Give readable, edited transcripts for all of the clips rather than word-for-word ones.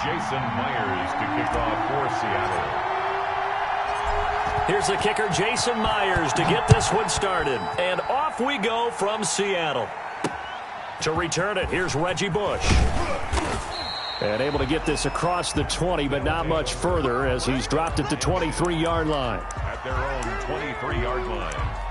Jason Myers to kick off for Seattle. Here's the kicker, Jason Myers, to get this one started. And off we go from Seattle. To return it, here's Reggie Bush. And able to get this across the 20, but not much further as he's dropped it to 23-yard line. At their own 23-yard line.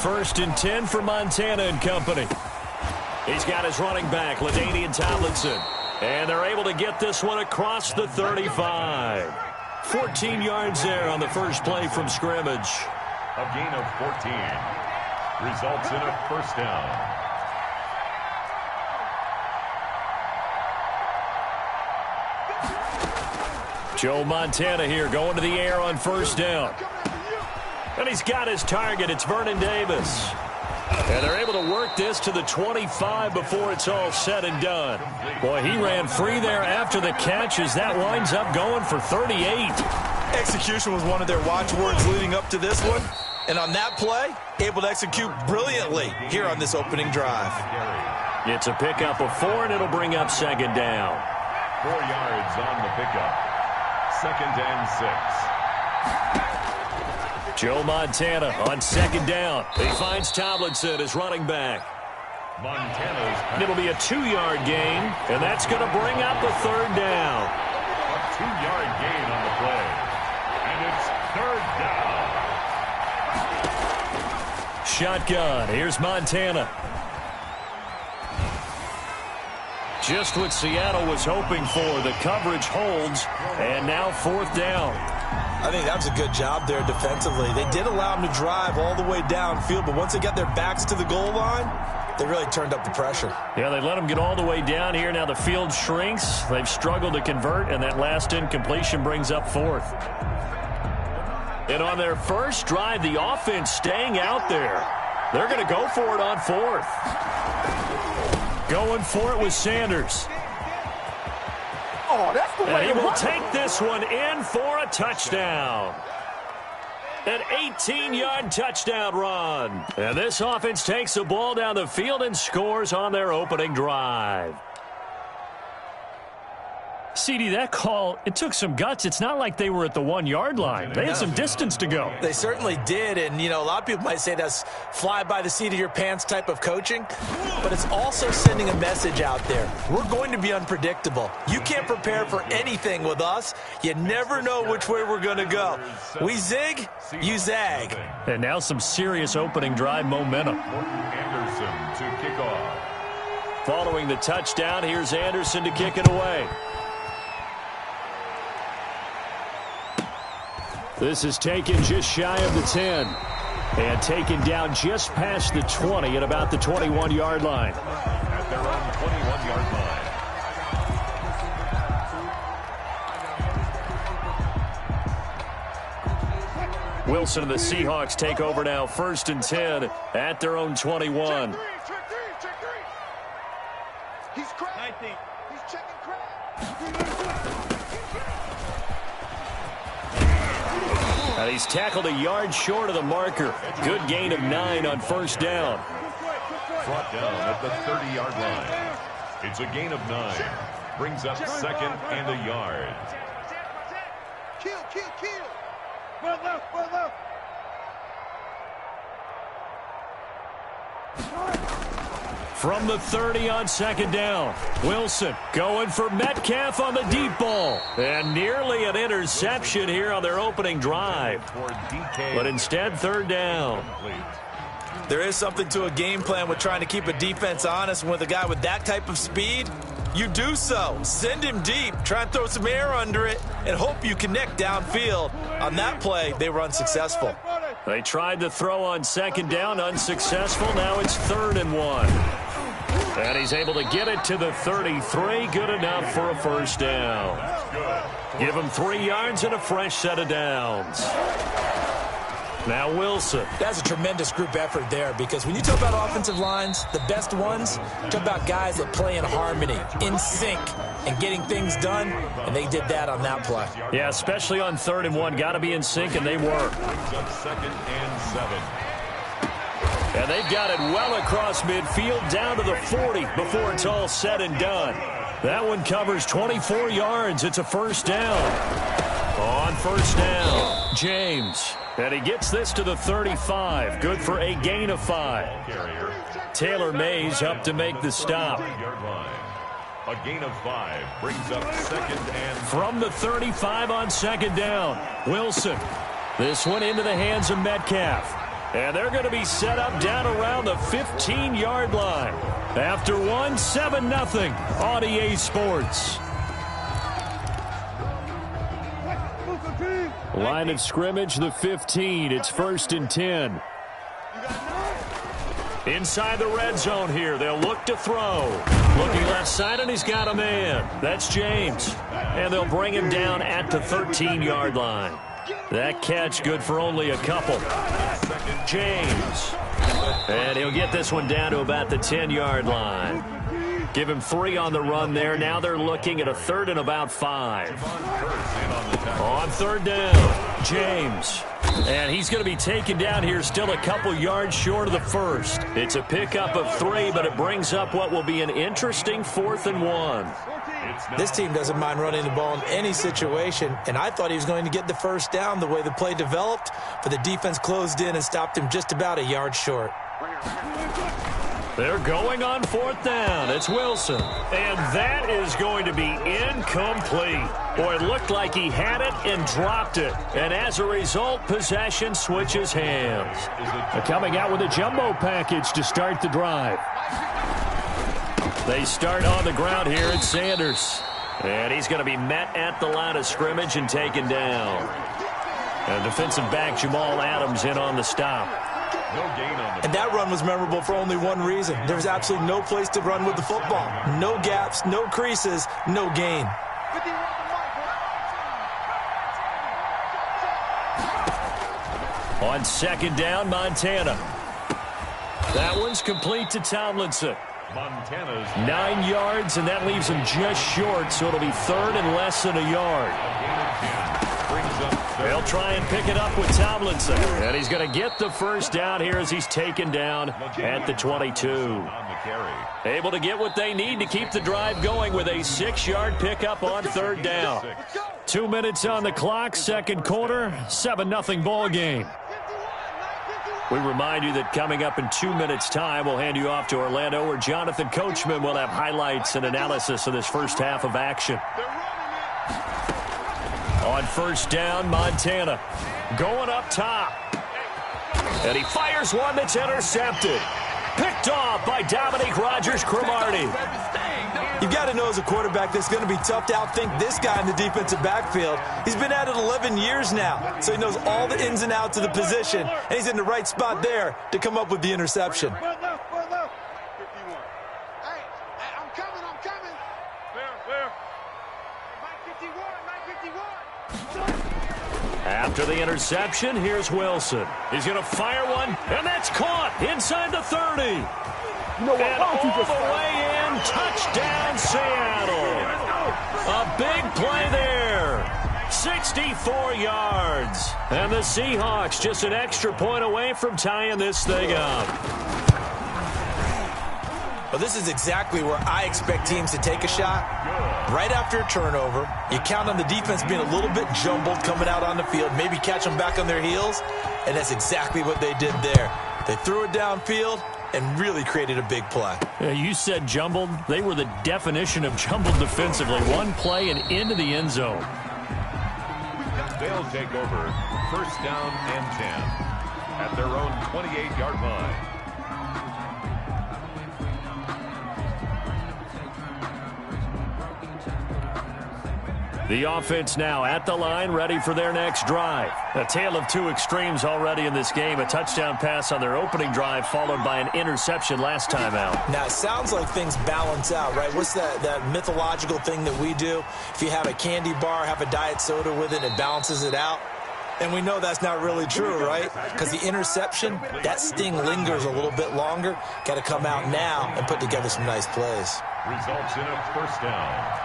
First and 10 for Montana and company. He's got his running back, LaDainian Tomlinson. And they're able to get this one across the 35. 14 yards there on the first play from scrimmage. A gain of 14 results in a first down. Joe Montana here going to the air on first down. And he's got his target. It's Vernon Davis. And they're able to work this to the 25 before it's all said and done. Boy, he ran free there after the catch as that winds up going for 38. Execution was one of their watchwords leading up to this one. And on that play, able to execute brilliantly here on this opening drive. It's a pickup of 4, and it'll bring up second down. 4 yards on the pickup. Second and 6. Joe Montana on second down. He finds Tomlinson as running back. Montana's. It'll be a 2-yard gain, and that's going to bring up a third down. A 2-yard gain on the play. And it's third down. Shotgun. Here's Montana. Just what Seattle was hoping for. The coverage holds, and now fourth down. I think that was a good job there defensively. They did allow them to drive all the way downfield, but once they got their backs to the goal line, they really turned up the pressure. Yeah, they let them get all the way down here. Now the field shrinks. They've struggled to convert, and that last incompletion brings up fourth. And on their first drive, the offense staying out there. They're going to go for it on fourth. Going for it with Sanders. Oh, that's the way and he will run. take this one in for a touchdown. An 18-yard touchdown run. And this offense takes the ball down the field and scores on their opening drive. CD, that call, it took some guts. It's not like they were at the 1-yard line. They had some distance to go. They certainly did, and, you know, a lot of people might say that's fly by the seat of your pants type of coaching, but it's also sending a message out there. We're going to be unpredictable. You can't prepare for anything with us. You never know which way we're going to go. We zig, you zag. And now some serious opening drive momentum. Anderson to kick off. Following the touchdown, here's Anderson to kick it away. This is taken just shy of the 10. And taken down just past the 20 at about the 21-yard line. At their own 21-yard line. Wilson and the Seahawks take over now, first and 10 at their own 21. Check three. He's cracked. He's checking crack. And he's tackled a yard short of the marker. Good gain of 9 on first down. Brought down at the 30-yard line. It's a gain of 9. Brings up second and a yard. Kill. Well left. From the 30 on second down. Wilson going for Metcalf on the deep ball. And nearly an interception here on their opening drive. But instead, third down. There is something to a game plan with trying to keep a defense honest. And with a guy with that type of speed, you do so. Send him deep. Try and throw some air under it and hope you connect downfield. On that play, they were unsuccessful. They tried to throw on second down, unsuccessful. Now it's 3rd and 1. And he's able to get it to the 33. Good enough for a first down. Give him 3 yards and a fresh set of downs. Now Wilson. That's a tremendous group effort there, because when you talk about offensive lines, the best ones, talk about guys that play in harmony, in sync, and getting things done, and they did that on that play. Yeah, especially on 3rd and 1. Got to be in sync, and they were. Brings up 2nd and 7. And they've got it well across midfield down to the 40 before it's all said and done. That one covers 24 yards. It's a first down. On first down, James. And he gets this to the 35. Good for a gain of 5. Taylor Mays up to make the stop. A gain of 5 brings up 2nd and... From the 35 on 2nd down, Wilson. This one into the hands of Metcalf. And they're going to be set up down around the 15-yard line. After 7-0 on EA Sports. Line of scrimmage, the 15. It's 1st and 10. Inside the red zone here. They'll look to throw. Looking left side, and he's got a man. That's James. And they'll bring him down at the 13-yard line. That catch good for only a couple. James. And he'll get this one down to about the 10-yard line. Give him 3 on the run there. Now they're looking at a 3rd and about 5. On 3rd down, James. And he's going to be taken down here still a couple yards short of the 1st. It's a pickup of 3, but it brings up what will be an interesting 4th and 1. This team doesn't mind running the ball in any situation, and I thought he was going to get the first down the way the play developed, but the defense closed in and stopped him just about a yard short. They're going on 4th down. It's Wilson. And that is going to be incomplete. Boy, it looked like he had it and dropped it. And as a result, possession switches hands. Coming out with a jumbo package to start the drive. They start on the ground here at Sanders. And he's going to be met at the line of scrimmage and taken down. And defensive back Jamal Adams in on the stop. No gain on the... And that run was memorable for only one reason. There was absolutely no place to run with the football. No gaps, no creases, no gain. On 2nd down, Montana. That one's complete to Tomlinson. Montana's 9 yards, and that leaves him just short, so it'll be 3rd and less than a yard. They'll try and pick it up with Tomlinson. And he's going to get the first down here as he's taken down at the 22. Able to get what they need to keep the drive going with a 6-yard pickup on 3rd down. 2 minutes on the clock, 2nd quarter, 7-0 ball game. We remind you that coming up in 2 minutes' time, we'll hand you off to Orlando, where Jonathan Coachman will have highlights and analysis of this first half of action. On 1st down, Montana going up top. And he fires one that's intercepted. Picked off by Dominique Rodgers-Cromartie. You've got to know as a quarterback that's going to be tough to outthink this guy in the defensive backfield. He's been at it 11 years now, so he knows all the ins and outs of the position, and he's in the right spot there to come up with the interception. After the interception, here's Wilson. He's going to fire one, and that's caught inside the 30. You know what? And all the way in, touchdown Seattle. A big play there. 64 yards. And the Seahawks just an extra point away from tying this thing up. Well, this is exactly where I expect teams to take a shot. Right after a turnover, you count on the defense being a little bit jumbled coming out on the field, maybe catch them back on their heels, and that's exactly what they did there. They threw it downfield and really created a big play. You said jumbled. They were the definition of jumbled defensively. One play and into the end zone. They'll take over 1st down and 10 at their own 28-yard line. The offense now at the line, ready for their next drive. A tale of two extremes already in this game. A touchdown pass on their opening drive, followed by an interception last time out. Now, it sounds like things balance out, right? What's that mythological thing that we do? If you have a candy bar, have a diet soda with it, it balances it out. And we know that's not really true, right? Because the interception, that sting lingers a little bit longer. Got to come out now and put together some nice plays. Results in a first down.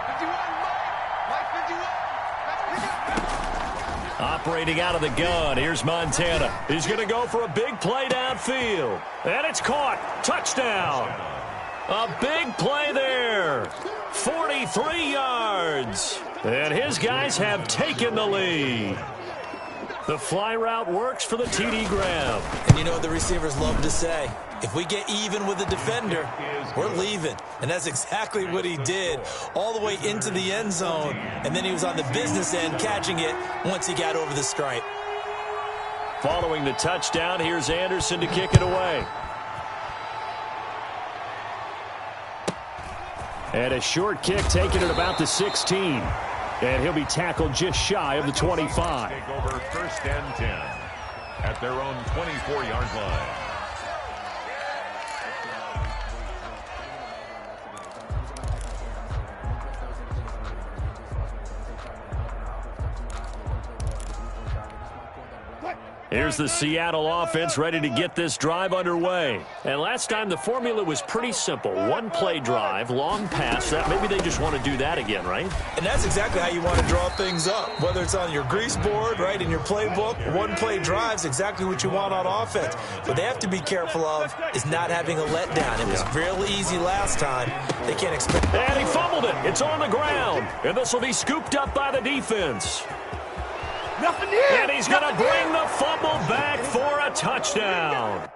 Operating out of the gun, here's Montana. He's going to go for a big play downfield. And it's caught. Touchdown. A big play there. 43 yards. And his guys have taken the lead. The fly route works for the TD grab. And you know what the receivers love to say? If we get even with the defender, we're leaving. And that's exactly what he did, all the way into the end zone. And then he was on the business end catching it once he got over the stripe. Following the touchdown, here's Anderson to kick it away. And a short kick taken at about the 16. And he'll be tackled just shy of the 25. Take over first and 10 at their own 24-yard line. Here's the Seattle offense ready to get this drive underway. And last time the formula was pretty simple. One play drive, long pass. That maybe they just want to do that again, right? And that's exactly how you want to draw things up. Whether it's on your grease board, right, in your playbook, one play drive's exactly what you want on offense. What they have to be careful of is not having a letdown. It was really easy last time. They can't expect. And he fumbled it. It's on the ground. And this will be scooped up by the defense. Nothing here. And he's going to bring the fumble back for a touchdown.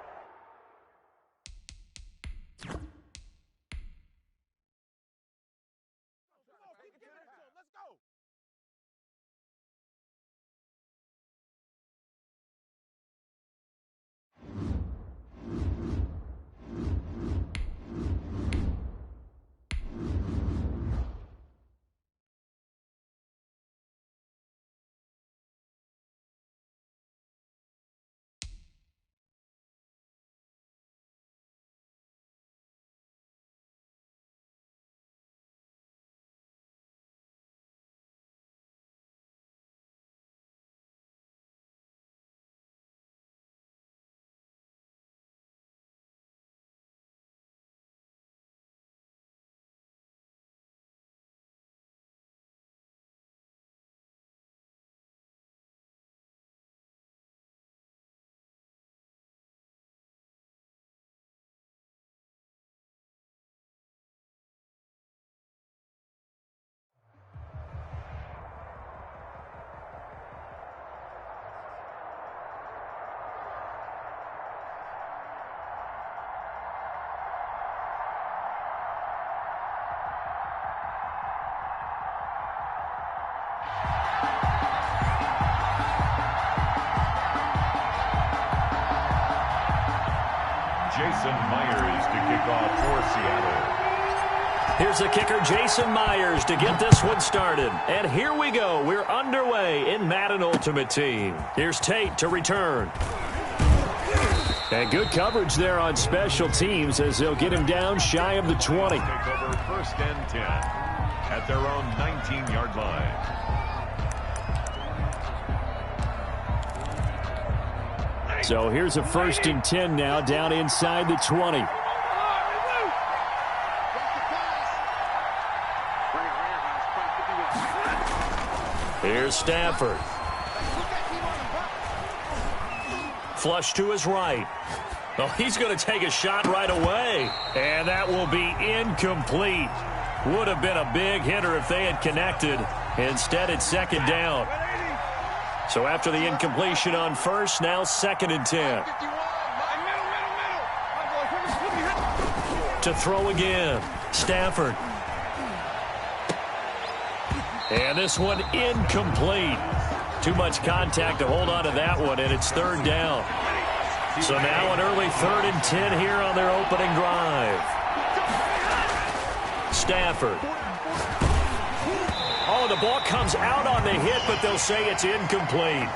Jason Myers to kick off for Seattle. Here's the kicker, Jason Myers, to get this one started. And here we go. We're underway in Madden Ultimate Team. Here's Tate to return. And good coverage there on special teams as they'll get him down shy of the 20. Take over first and 10 at their own 19-yard line. So here's a first and 10 now down inside the 20. Here's Stafford. Flush to his right. Oh, he's going to take a shot right away. And that will be incomplete. Would have been a big hitter if they had connected. Instead, it's second down. So after the incompletion on first, now second and 10. To throw again, Stafford. And this one incomplete. Too much contact to hold on to that one, and it's third down. So now an early third and 10 here on their opening drive. Stafford. Oh, the ball comes out on the hit, but they'll say it's incomplete.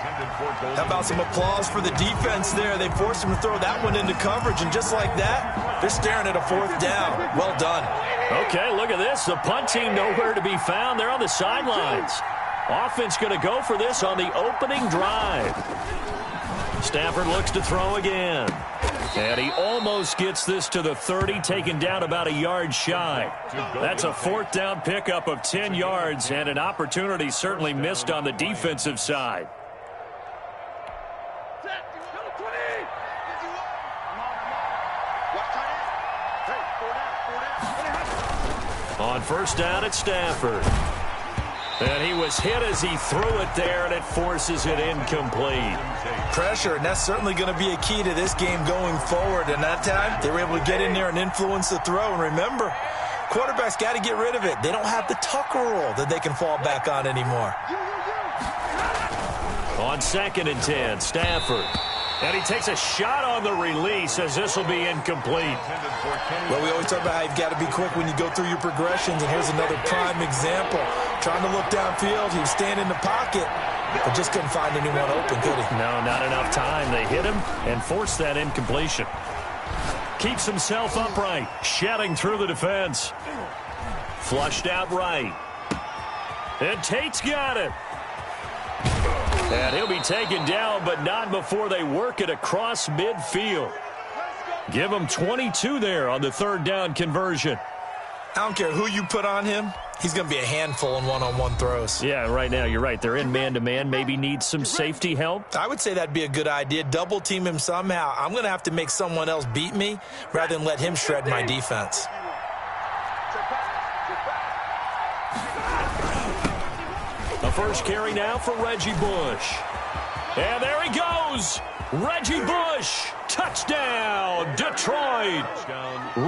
How about some applause for the defense there? They forced him to throw that one into coverage, and just like that, they're staring at a fourth down. Well done. Okay, look at this. The punt team nowhere to be found. They're on the sidelines. Offense going to go for this on the opening drive. Stafford looks to throw again. And he almost gets this to the 30, taken down about a yard shy. That's a fourth down pickup of 10 yards and an opportunity certainly missed on the defensive side. On first down, it's Stafford. And he was hit as he threw it there, and it forces it incomplete. Pressure, and that's certainly going to be a key to this game going forward. And that time, they were able to get in there and influence the throw. And remember, quarterbacks got to get rid of it. They don't have the Tucker rule that they can fall back on anymore. On 2nd and 10, Stafford. And he takes a shot on the release as this will be incomplete. Well, we always talk about how you've got to be quick when you go through your progressions, and here's another prime example. Trying to look downfield, he was standing in the pocket, but just couldn't find anyone open, could he? No, not enough time. They hit him and forced that incompletion. Keeps himself upright, shedding through the defense. Flushed out right. And Tate's got it. And he'll be taken down, but not before they work it across midfield. Give him 22 there on the third down conversion. I don't care who you put on him. He's going to be a handful in one-on-one throws. Yeah, right now you're right. They're in man-to-man. Maybe need some safety help. I would say that'd be a good idea. Double team him somehow. I'm going to have to make someone else beat me rather than let him shred my defense. The first carry now for Reggie Bush. And there he goes. Reggie Bush. Touchdown, Detroit.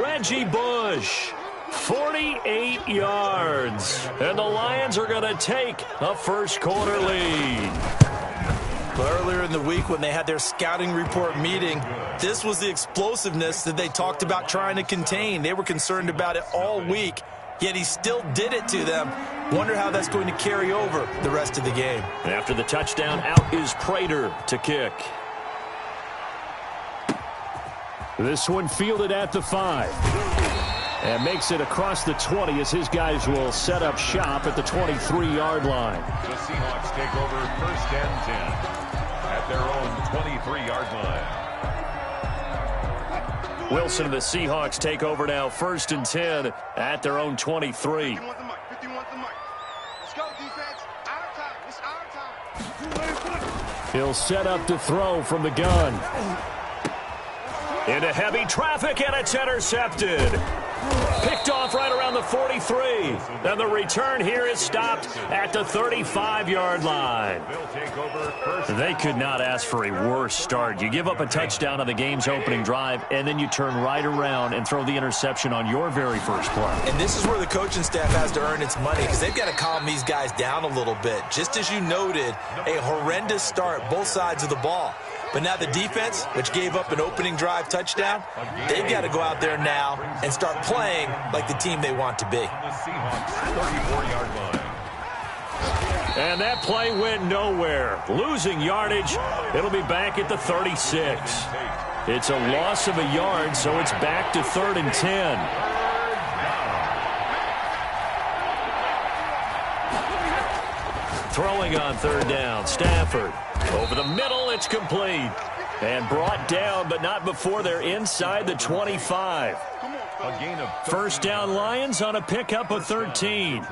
Reggie Bush. 48 yards. And the Lions are going to take a first-quarter lead. Earlier in the week when they had their scouting report meeting, this was the explosiveness that they talked about trying to contain. They were concerned about it all week, yet he still did it to them. Wonder how that's going to carry over the rest of the game. After the touchdown, out is Prater to kick. This one fielded at the 5. And makes it across the 20 as his guys will set up shop at the 23-yard line. The Seahawks take over first and 10 at their own 23-yard line. Wilson and the Seahawks take over now first and 10 at their own 23. Let's go, defense. Our time. It's our time. He'll set up to throw from the gun. Into heavy traffic, and it's intercepted. Picked off right around the 43. And the return here is stopped at the 35-yard line. They could not ask for a worse start. You give up a touchdown on the game's opening drive, and then you turn right around and throw the interception on your very first play. And this is where the coaching staff has to earn its money, because they've got to calm these guys down a little bit. Just as you noted, a horrendous start, both sides of the ball. But now the defense, which gave up an opening drive touchdown, they've got to go out there now and start playing like the team they want to be. The Seahawks 34-yard line. And that play went nowhere. Losing yardage, it'll be back at the 36. It's a loss of a yard, so it's back to 3rd and 10. Throwing on third down, Stafford. Over the middle, it's complete. And brought down, but not before they're inside the 25. A gain of First down, Lions on a pickup of 13.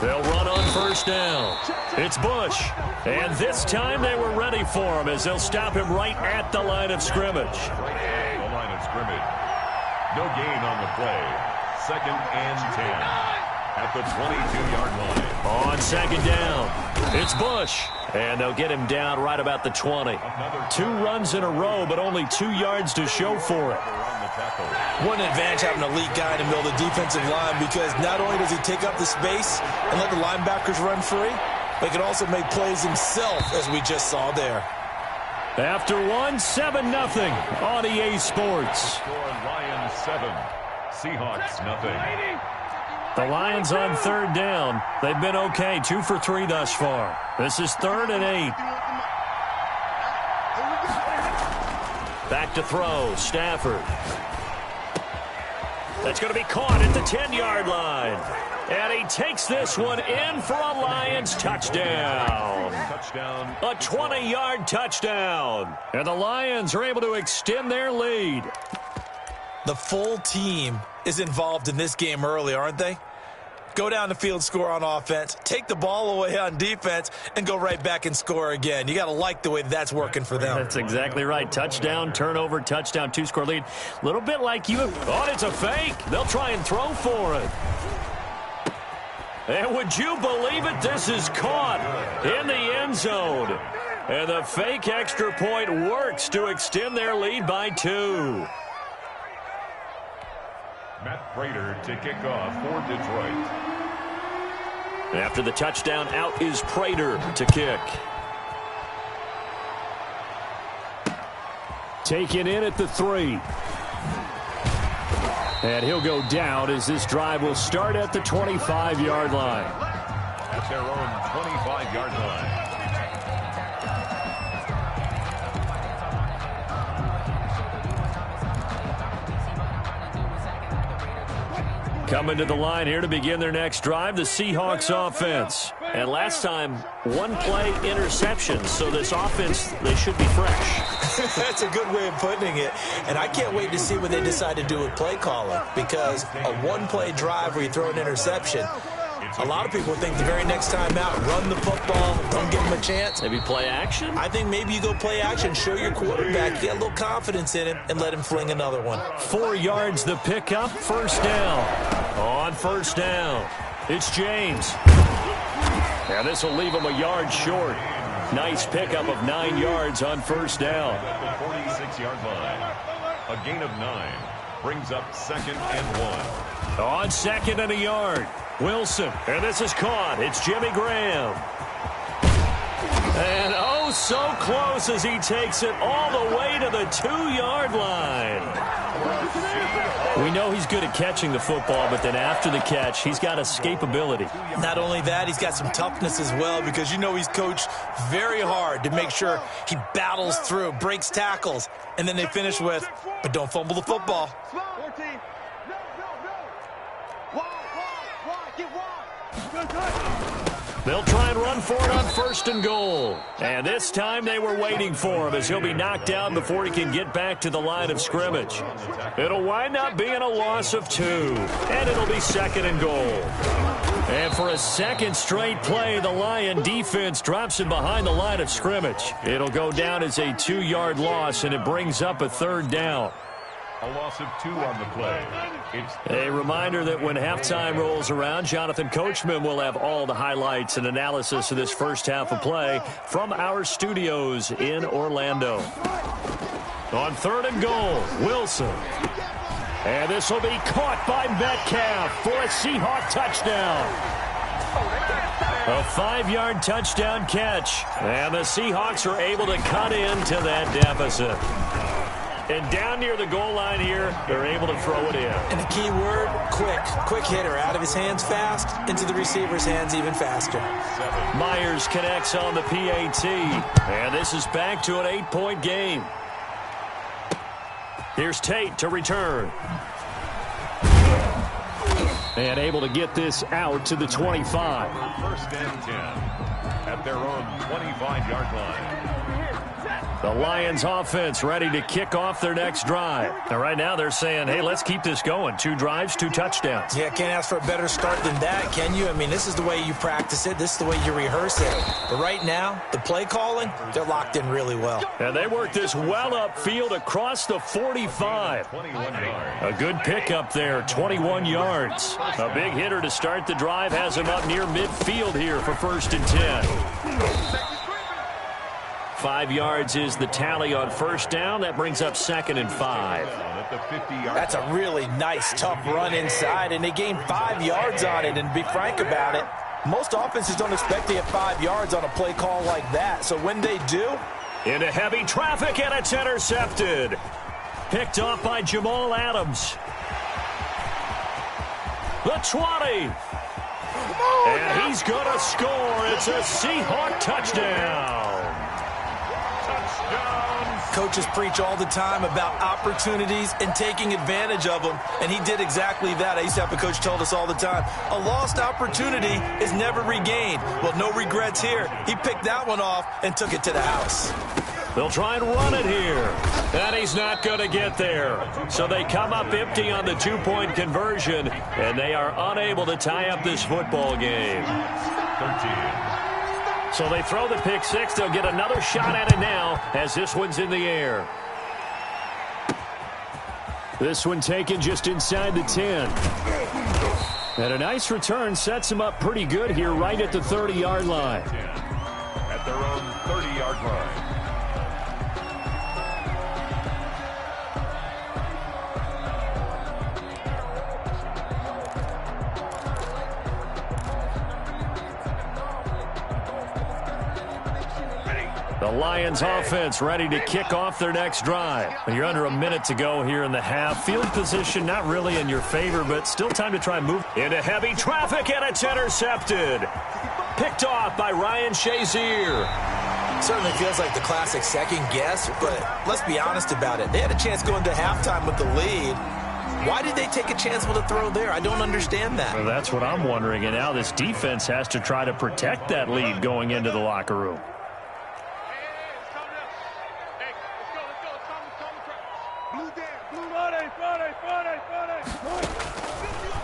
They'll run on first down. It's Bush. And this time they were ready for him as they'll stop him right at the line of scrimmage. the line of scrimmage. No gain on the play. 2nd and 10 at the 22-yard line. On second down, it's Bush. And they'll get him down right about the 20. 2 runs in a row, but only 2 yards to show for it. What an advantage having an elite guy in the middle of the defensive line, because not only does he take up the space and let the linebackers run free, but he can also make plays himself, as we just saw there. After 1, 7-0 on EA Sports. Score Lions 7, Seahawks nothing. The Lions on third down. They've been okay, 2 for 3 thus far. This is 3rd and 8. Back to throw, Stafford. That's going to be caught at the 10-yard line. And he takes this one in for a Lions touchdown. A 20-yard touchdown. And the Lions are able to extend their lead. The full team is involved in this game early, aren't they? Go down the field, score on offense, take the ball away on defense, and go right back and score again. You got to like the way that's working for them. That's exactly right. Touchdown, turnover, touchdown, 2-score lead. A little bit like you thought it's a fake. They'll try and throw for it. And would you believe it? This is caught in the end zone. And the fake extra point works to extend their lead by 2. Matt Prater to kick off for Detroit. After the touchdown, out is Prater to kick. Taken in at the 3. And he'll go down as this drive will start at the 25-yard line. At their own 25-yard line. Coming to the line here to begin their next drive, the Seahawks offense. And last time, 1-play interception, so this offense, they should be fresh. That's a good way of putting it. And I can't wait to see what they decide to do with play calling, because a 1-play drive where you throw an interception, a lot of people think the very next time out, run the football, don't give him a chance. Maybe play action? I think maybe you go play action, show your quarterback, get a little confidence in him, and let him fling another one. 4 yards the pickup, first down. On first down, it's James. And this will leave him a yard short. Nice pickup of 9 yards on first down. At the 46-yard line. A gain of 9 brings up 2nd and 1. On 2nd and a yard, Wilson. And this is caught. It's Jimmy Graham. And oh, so close as he takes it all the way to the 2-yard line. We know he's good at catching the football, but then after the catch, he's got escapability. Not only that, he's got some toughness as well, because you know he's coached very hard to make sure he battles through, breaks tackles, and then they finish with, but don't fumble the football. 14. No. Wide. Get wide. They'll try and run for it on 1st and goal. And this time they were waiting for him as he'll be knocked down before he can get back to the line of scrimmage. It'll wind up being a loss of 2. And it'll be 2nd and goal. And for a second straight play, the Lion defense drops him behind the line of scrimmage. It'll go down as a 2-yard loss, and it brings up a 3rd down. A loss of 2 on the play. It's a reminder that when halftime rolls around, Jonathan Coachman will have all the highlights and analysis of this first half of play from our studios in Orlando. On 3rd and goal, Wilson. And this will be caught by Metcalf for a Seahawk touchdown. A 5-yard touchdown catch. And the Seahawks are able to cut into that deficit. And down near the goal line here, they're able to throw it in. And the key word, quick. Quick hitter. Out of his hands fast, into the receiver's hands even faster. Myers connects on the PAT. And this is back to an 8-point game. Here's Tate to return. And able to get this out to the 25. 1st and 10 at their own 25-yard line. The Lions offense ready to kick off their next drive. And right now they're saying, hey, let's keep this going. 2 drives, 2 touchdowns. Yeah, can't ask for a better start than that, can you? I mean, this is the way you practice it. This is the way you rehearse it. But right now, the play calling, they're locked in really well. And they work this well upfield across the 45. 21 yards. A good pickup there, 21 yards. A big hitter to start the drive has him up near midfield here for 1st and 10. 5 yards is the tally on 1st down. That brings up 2nd and 5. That's a really nice, tough run inside, and they gained 5 yards on it. And to be frank about it, most offenses don't expect to get 5 yards on a play call like that. So when they do, into heavy traffic, and it's intercepted. Picked off by Jamal Adams. The 20. And he's going to score. It's a Seahawk touchdown. Coaches preach all the time about opportunities and taking advantage of them, and he did exactly that. I used to have a coach told us all the time, a lost opportunity is never regained. Well, no regrets here. He picked that one off and took it to the house. They'll try and run it here. And he's not going to get there. So they come up empty on the two-point conversion, and they are unable to tie up this football game. 13. So they throw the pick six. They'll get another shot at it now as this one's in the air. This one taken just inside the 10. And a nice return sets him up pretty good here right at the 30-yard line. At their own 30-yard line. The Lions offense ready to kick off their next drive. You're under a minute to go here in the half. Field position not really in your favor, but still time to try and move into heavy traffic, and it's intercepted. Picked off by Ryan Shazier. Certainly feels like the classic second guess, but let's be honest about it. They had a chance going to halftime with the lead. Why did they take a chance with a throw there? I don't understand that. Well, that's what I'm wondering, and now this defense has to try to protect that lead going into the locker room.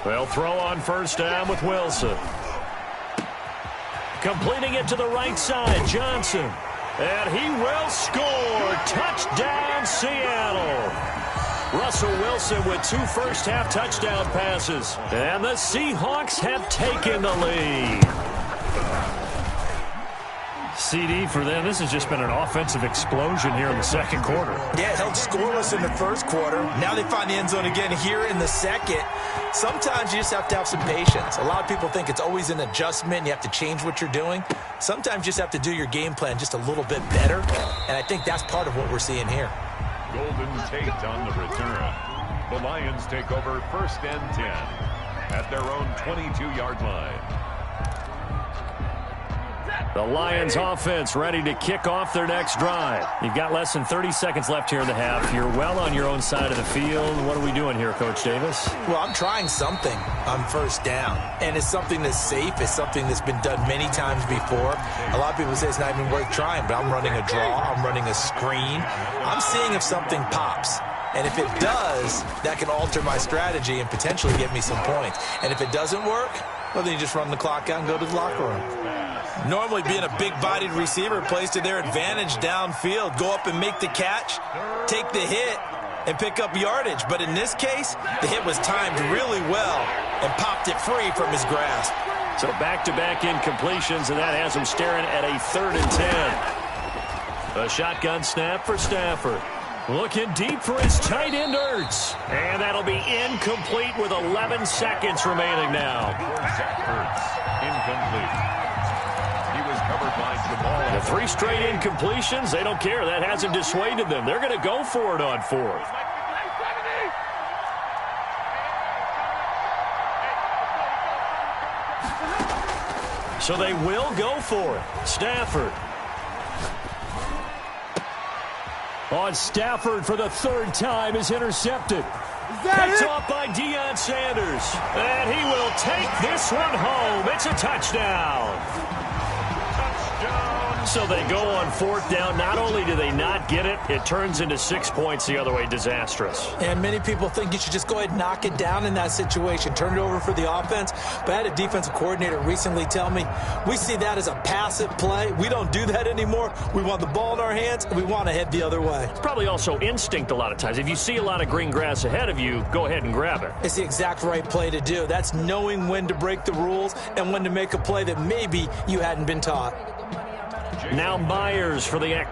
They'll throw on first down with Wilson. Completing it to the right side, Johnson. And he will score. Touchdown, Seattle. Russell Wilson with 2 first-half touchdown passes. And the Seahawks have taken the lead. CD for them. This has just been an offensive explosion here in the second quarter. Yeah, held scoreless in the first quarter. Now they find the end zone again here in the second. Sometimes you just have to have some patience. A lot of people think it's always an adjustment. You have to change what you're doing. Sometimes you just have to do your game plan just a little bit better. And I think that's part of what we're seeing here. Golden Tate on the return. The Lions take over first and 10 at their own 22-yard line. The Lions offense ready to kick off their next drive. You've got less than 30 seconds left here in the half. You're well on your own side of the field. What are we doing here, Coach Davis? Well, I'm trying something on first down. And it's something that's safe. It's something that's been done many times before. A lot of people say it's not even worth trying, but I'm running a draw. I'm running a screen. I'm seeing if something pops. And if it does, that can alter my strategy and potentially get me some points. And if it doesn't work, well, then you just run the clock out and go to the locker room. Normally being a big-bodied receiver plays to their advantage downfield. Go up and make the catch, take the hit, and pick up yardage. But in this case, the hit was timed really well and popped it free from his grasp. So back-to-back incompletions, and that has him staring at a 3rd and 10. A shotgun snap for Stafford. Looking deep for his tight end, Ertz. And that'll be incomplete with 11 seconds remaining now. Ertz, incomplete. Covered by Jamal. The 3 straight incompletions, they don't care. That hasn't dissuaded them. They're going to go for it on 4th. So they will go for it. Stafford. On Stafford for the 3rd time is intercepted. Picked off by Deion Sanders. And he will take this one home. It's a touchdown. So they go on 4th down. Not only do they not get it, it turns into 6 points the other way. Disastrous. And many people think you should just go ahead and knock it down in that situation. Turn it over for the offense. But I had a defensive coordinator recently tell me, we see that as a passive play. We don't do that anymore. We want the ball in our hands, and we want to head the other way. It's probably also instinct a lot of times. If you see a lot of green grass ahead of you, go ahead and grab it. It's the exact right play to do. That's knowing when to break the rules and when to make a play that maybe you hadn't been taught. Now Myers for the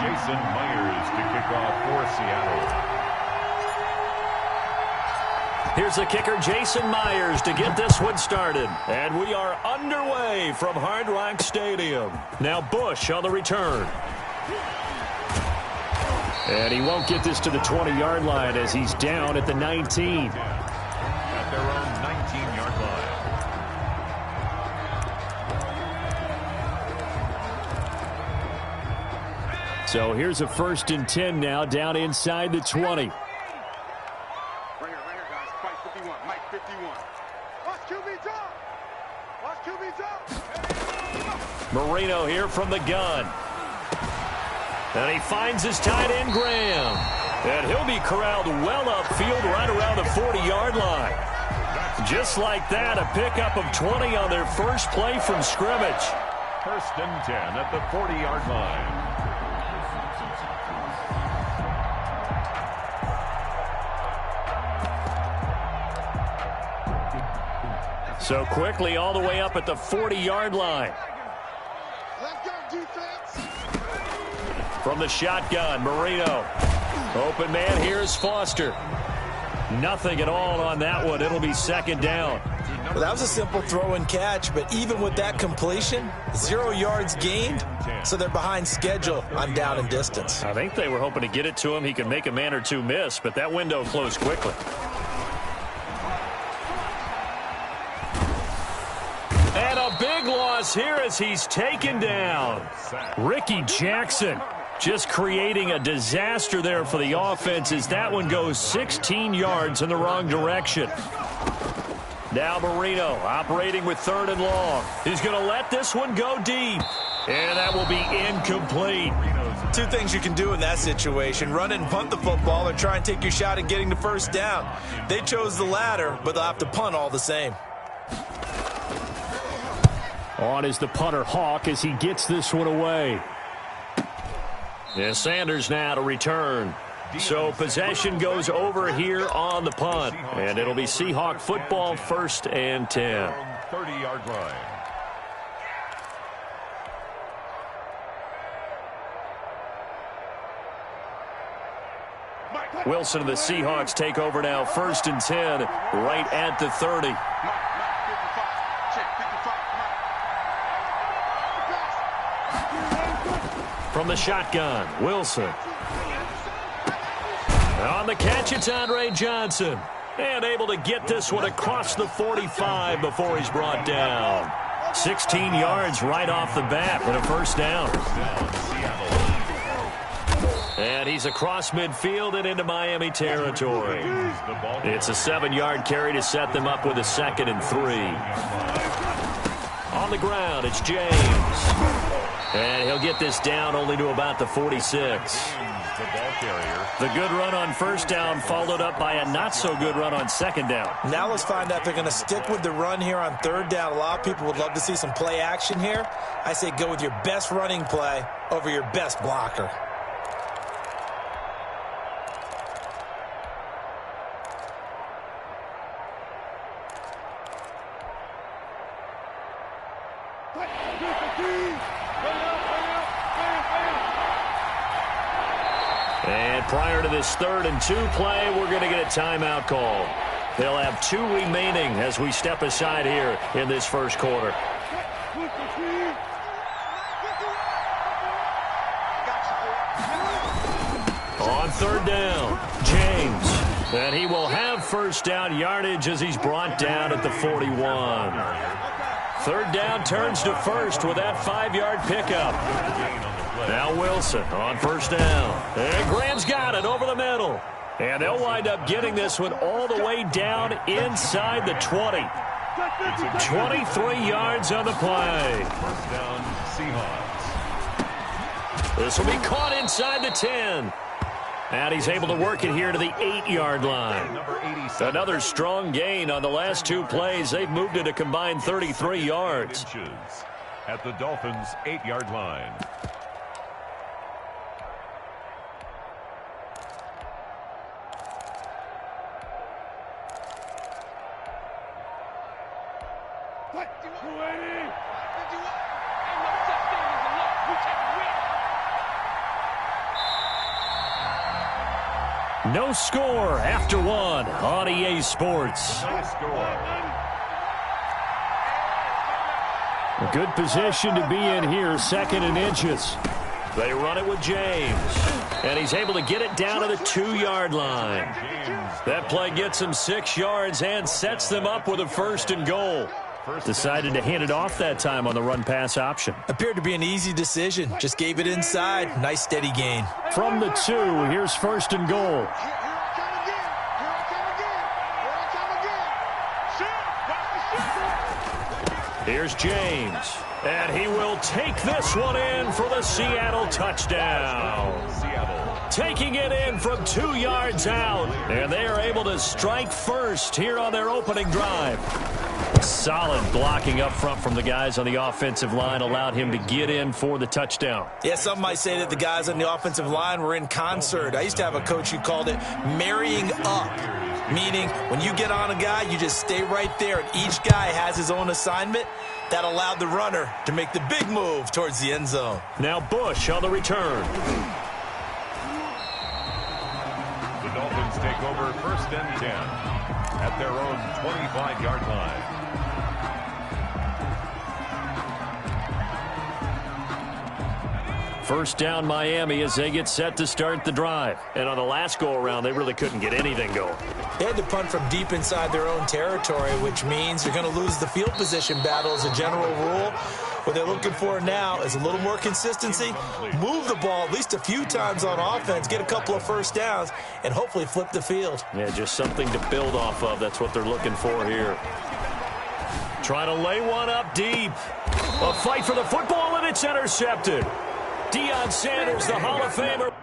Jason Myers to kick off for Seattle. Here's the kicker, Jason Myers, to get this one started. And we are underway from Hard Rock Stadium. Now Bush on the return. And he won't get this to the 20-yard line as he's down at the 19. At their own 19-yard line. So here's a 1st and 10 now, down inside the 20. Right here, guys. Mike 51. Mike 51. Watch QB drop. Watch QB drop. Marino here from the gun. And he finds his tight end, Graham. And he'll be corralled well upfield right around the 40-yard line. Just like that, a pickup of 20 on their first play from scrimmage. 1st and 10 at the 40-yard line. So quickly all the way up at the 40-yard line. Let's go, defense. From the shotgun, Marino. Open man, here's Foster. Nothing at all on that one. It'll be 2nd down. Well, that was a simple throw and catch, but even with that completion, 0 yards gained, so they're behind schedule on down and distance. I think they were hoping to get it to him. He could make a man or two miss, but that window closed quickly. And a big loss here as he's taken down. Ricky Jackson just creating a disaster there for the offense as that one goes 16 yards in the wrong direction. Now Marino operating with 3rd and long. He's going to let this one go deep. And that will be incomplete. 2 things you can do in that situation: run and punt the football, or try and take your shot at getting the 1st down. They chose the latter, but they'll have to punt all the same. On is the punter, Hawk, as he gets this one away. Yeah, Sanders now to return. So possession goes over here on the punt. And it'll be Seahawk football, 1st and 10. 30-yard line. Wilson and the Seahawks take over now, 1st and 10, right at the 30. From the shotgun, Wilson. On the catch, it's Andre Johnson. And able to get this one across the 45 before he's brought down. 16 yards right off the bat with a 1st down. And he's across midfield and into Miami territory. It's a 7-yard carry to set them up with a 2nd and 3. On the ground, it's James. And he'll get this down only to about the 46. The ball carrier. The good run on 1st down followed up by a not-so-good run on 2nd down. Now let's find out if they're going to stick with the run here on 3rd down. A lot of people would love to see some play action here. I say go with your best running play over your best blocker. And prior to this 3rd and 2 play, we're going to get a timeout call. They'll have 2 remaining as we step aside here in this 1st quarter. On 3rd down, James. And he will have 1st down yardage as he's brought down at the 41. 3rd down turns to 1st with that 5-yard pickup. Now Wilson on 1st down. And Graham's got it over the middle. And they'll wind up getting this one all the way down inside the 20. 23 yards on the play. 1st down, Seahawks. This will be caught inside the 10. And he's able to work it here to the 8-yard line. Another strong gain on the last 2 plays. They've moved it a combined 33 yards. At the Dolphins' 8-yard line. No score after one on EA Sports. No score. A good position to be in here, 2nd and inches. They run it with James, and he's able to get it down to the 2-yard line. That play gets him 6 yards and sets them up with a 1st and goal. Decided to hand it off that time on the run-pass option. Appeared to be an easy decision. Just gave it inside. Nice steady gain. From the 2, here's 1st and goal. Here's James, and he will take this one in for the Seattle touchdown. Taking it in from 2 yards out, and they are able to strike first here on their opening drive. Solid blocking up front from the guys on the offensive line allowed him to get in for the touchdown. Yeah, some might say that the guys on the offensive line were in concert. I used to have a coach who called it marrying up, meaning when you get on a guy, you just stay right there, and each guy has his own assignment. That allowed the runner to make the big move towards the end zone. Now Bush on the return. The Dolphins take over 1st and 10 at their own 25-yard line. First down Miami as they get set to start the drive. And on the last go-around, they really couldn't get anything going. They had to punt from deep inside their own territory, which means you're going to lose the field position battle as a general rule. What they're looking for now is a little more consistency, move the ball at least a few times on offense, get a couple of first downs, and hopefully flip the field. Yeah, just something to build off of. That's what they're looking for here. Trying to lay one up deep. A fight for the football, and it's intercepted. Deion Sanders, the Hall of Famer.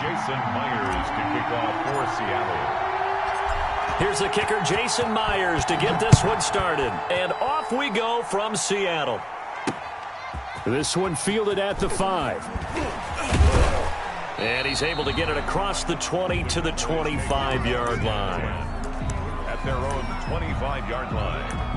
Jason Myers to kick off for Seattle. Here's the kicker, Jason Myers, to get this one started. And off we go from Seattle. This one fielded at the 5. And he's able to get it across the 20 to the 25-yard line. At their own 25-yard line.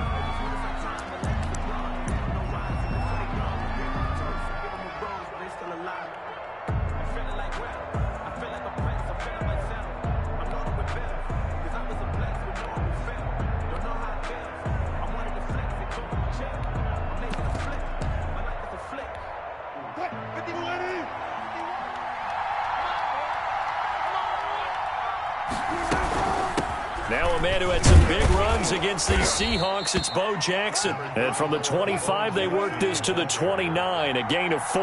Now a man who had some big runs against these Seahawks, it's Bo Jackson. And from the 25, they work this to the 29, a gain of 4.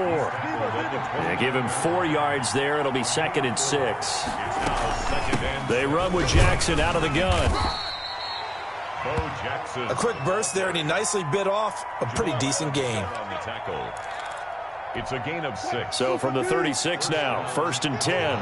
They give him 4 yards there. It'll be 2nd and 6. They run with Jackson out of the gun. Bo Jackson. A quick burst there, and he nicely bit off a pretty decent gain. It's a gain of 6. So from the 36 now, 1st and 10.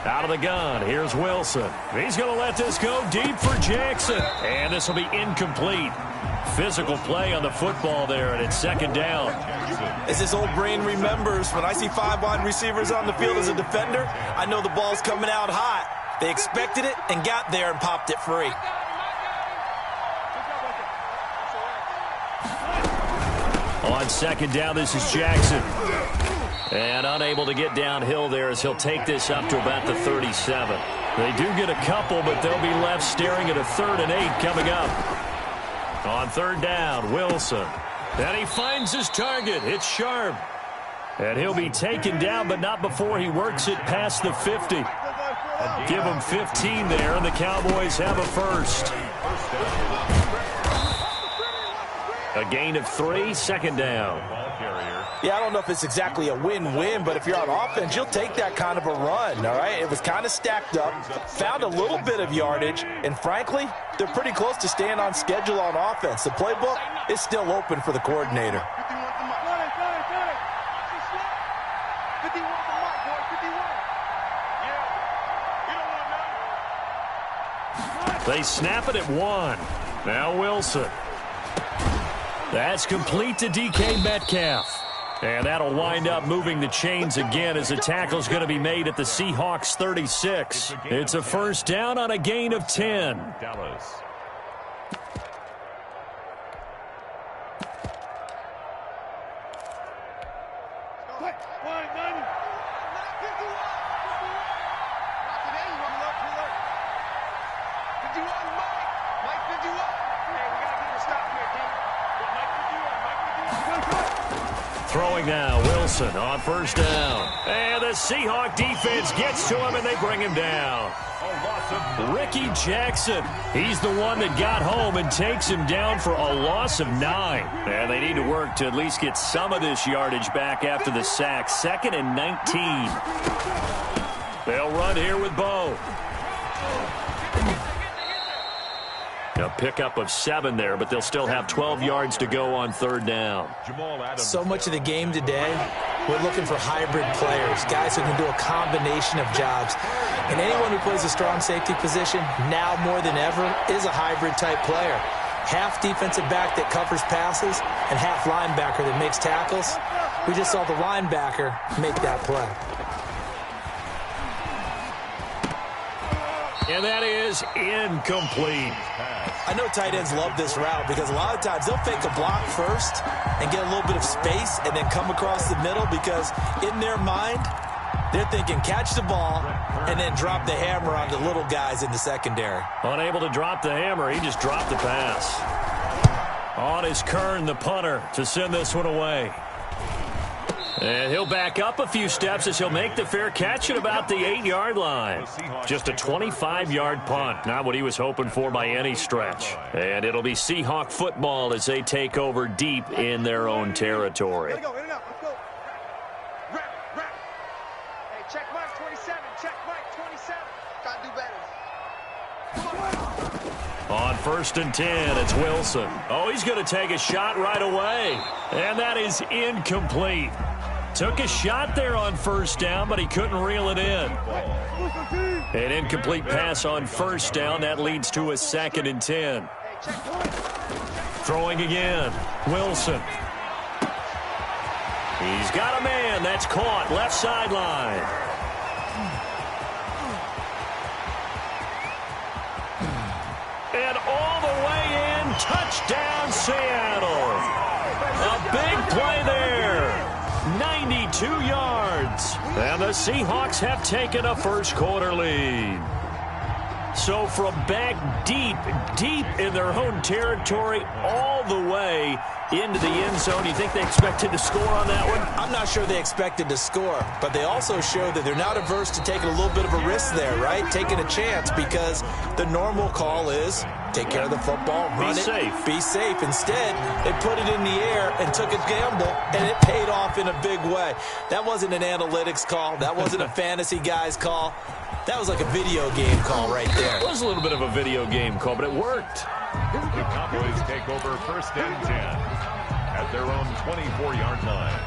Out of the gun, here's Wilson. He's going to let this go deep for Jackson. And this will be incomplete. Physical play on the football there, and it's second down. As this old brain remembers, when I see 5 wide receivers on the field as a defender, I know the ball's coming out hot. They expected it and got there and popped it free. On second down, this is Jackson. And unable to get downhill there as he'll take this up to about the 37. They do get a couple, but they'll be left staring at a 3rd and 8 coming up. On third down, Wilson. And he finds his target. It's Sharp. And he'll be taken down, but not before he works it past the 50. Give him 15 there, and the Cowboys have a first. A gain of 3, second down. Yeah, I don't know if it's exactly a win-win, but if you're on offense, you'll take that kind of a run, all right? It was kind of stacked up, found a little bit of yardage, and frankly, they're pretty close to staying on schedule on offense. The playbook is still open for the coordinator. They snap it at 1. Now Wilson. That's complete to DK Metcalf. And that'll wind up moving the chains again as the tackle's going to be made at the Seahawks 36. It's a first down on a gain of 10. Dallas. Throwing now, Wilson on first down. And the Seahawk defense gets to him, and they bring him down. Ricky Jackson, he's the one that got home and takes him down for a loss of 9. And they need to work to at least get some of this yardage back after the sack. 2nd and 19. They'll run here with Bo. A pickup of 7 there, but they'll still have 12 yards to go on third down. So much of the game today, we're looking for hybrid players, guys who can do a combination of jobs. And anyone who plays a strong safety position, now more than ever, is a hybrid-type player. Half defensive back that covers passes and half linebacker that makes tackles. We just saw the linebacker make that play. And that is incomplete. I know tight ends love this route because a lot of times they'll fake a block first and get a little bit of space and then come across the middle because in their mind, they're thinking catch the ball and then drop the hammer on the little guys in the secondary. Unable to drop the hammer, he just dropped the pass. On is Kern, the punter, to send this one away. And he'll back up a few steps as he'll make the fair catch at about the 8-yard line. Just a 25-yard punt, not what he was hoping for by any stretch. And it'll be Seahawk football as they take over deep in their own territory. Let's go. Rep. Hey, check Mike 27. Check Mike 27. Gotta do better. On 1st and 10, it's Wilson. Oh, he's going to take a shot right away. And that is incomplete. Took a shot there on first down, but he couldn't reel it in. An incomplete pass on first down. That leads to a 2nd and 10. Throwing again. Wilson. He's got a man. That's caught. Left sideline. And all the way in. Touchdown, Seattle. A big play there. 92 yards. And the Seahawks have taken a first-quarter lead. So from back deep in their own territory, all the way into the end zone, you think they expected to score on that one? I'm not sure they expected to score, but they also showed that they're not averse to taking a little bit of a risk there, right? Taking a chance because the normal call is take care of the football, run it, be safe. Instead, they put it in the air and took a gamble, and it paid off in a big way. That wasn't an analytics call. That wasn't a fantasy guy's call. That was like a video game call right there. It was a little bit of a video game call, but it worked. The Cowboys take over 1st and 10 at their own 24-yard line.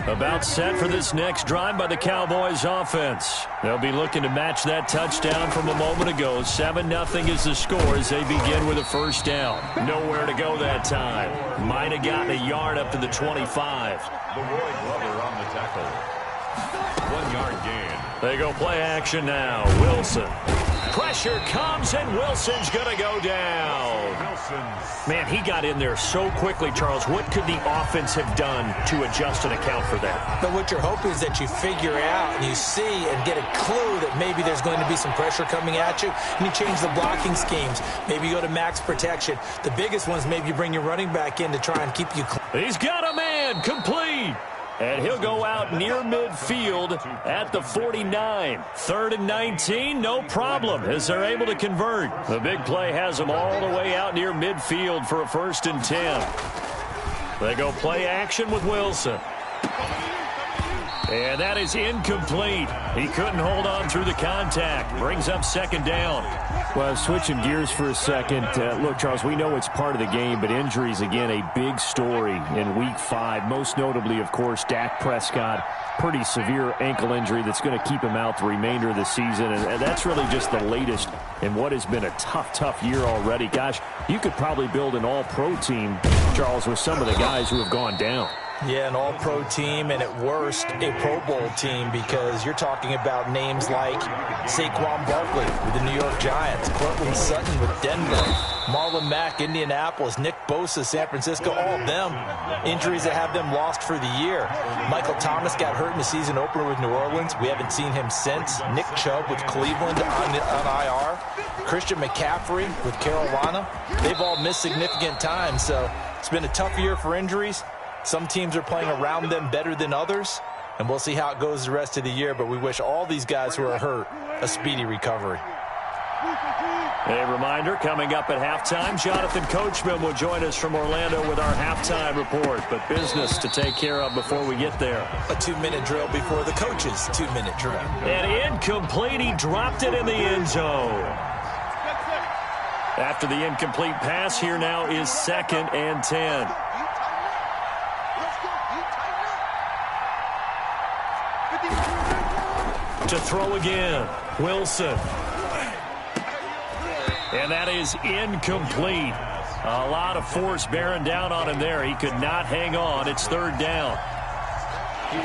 About set for this next drive by the Cowboys offense. They'll be looking to match that touchdown from a moment ago. 7-0 is the score as they begin with a first down. Nowhere to go that time. Might have gotten a yard up to the 25. The Roy Glover on the tackle. 1-yard gain. They go play action now. Wilson. Pressure comes, and Wilson's going to go down. Man, he got in there so quickly, Charles. What could the offense have done to adjust and account for that? But what you're hoping is that you figure out and you see and get a clue that maybe there's going to be some pressure coming at you, and you change the blocking schemes. Maybe you go to max protection. The biggest ones, maybe you bring your running back in to try and keep you clean. He's got a man complete. And he'll go out near midfield at the 49. 3rd and 19, no problem, as they're able to convert. The big play has them all the way out near midfield for a 1st and 10. They go play action with Wilson. And that is incomplete. He couldn't hold on through the contact. Brings up 2nd down. Well, switching gears for a second. Look, Charles, we know it's part of the game, but injuries, again, a big story in Week 5. Most notably, of course, Dak Prescott. Pretty severe ankle injury that's going to keep him out the remainder of the season. And that's really just the latest in what has been a tough year already. Gosh, you could probably build an all-pro team, Charles, with some of the guys who have gone down. Yeah, an all-pro team, and at worst, a Pro Bowl team, because you're talking about names like Saquon Barkley with the New York Giants, Cortland Sutton with Denver, Marlon Mack, Indianapolis, Nick Bosa, San Francisco, all of them injuries that have them lost for the year. Michael Thomas got hurt in the season opener with New Orleans. We haven't seen him since. Nick Chubb with Cleveland on IR. Christian McCaffrey with Carolina. They've all missed significant time, so it's been a tough year for injuries. Some teams are playing around them better than others, and we'll see how it goes the rest of the year, but we wish all these guys who are hurt a speedy recovery. A reminder, coming up at halftime, Jonathan Coachman will join us from Orlando with our halftime report, but business to take care of before we get there. A 2-minute drill before the coach's 2-minute drill. And incomplete, he dropped it in the end zone. After the incomplete pass, here now is 2nd and 10. To throw again, Wilson. And that is incomplete. A lot of force bearing down on him there. He could not hang on. It's 3rd down.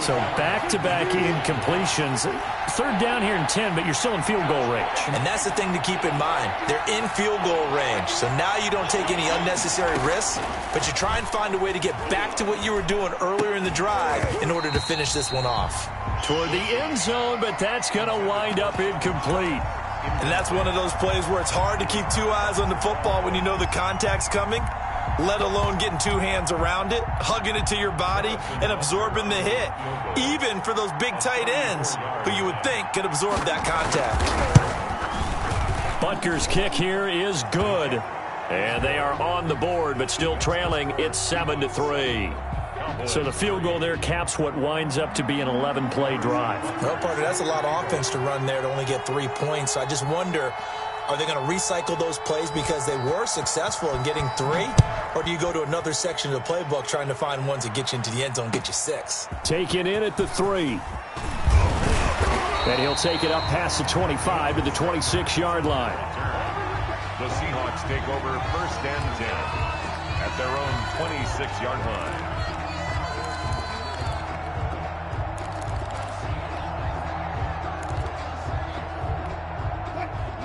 So back-to-back incompletions. 3rd down here in 10, but you're still in field goal range. And that's the thing to keep in mind. They're in field goal range. So now you don't take any unnecessary risks, but you try and find a way to get back to what you were doing earlier in the drive in order to finish this one off. Toward the end zone, but that's going to wind up incomplete. And that's one of those plays where it's hard to keep 2 eyes on the football when you know the contact's coming, let alone getting 2 hands around it, hugging it to your body, and absorbing the hit, even for those big tight ends who you would think could absorb that contact. Butker's kick here is good. And they are on the board, but still trailing. It's 7-3. So the field goal there caps what winds up to be an 11-play drive. Well, partner, that's a lot of offense to run there to only get 3 points. So I just wonder, are they going to recycle those plays because they were successful in getting 3? Or do you go to another section of the playbook trying to find ones that get you into the end zone and get you 6? Taken in at the 3. And he'll take it up past the 25 to the 26-yard line. The Seahawks take over 1st and 10 at their own 26-yard line.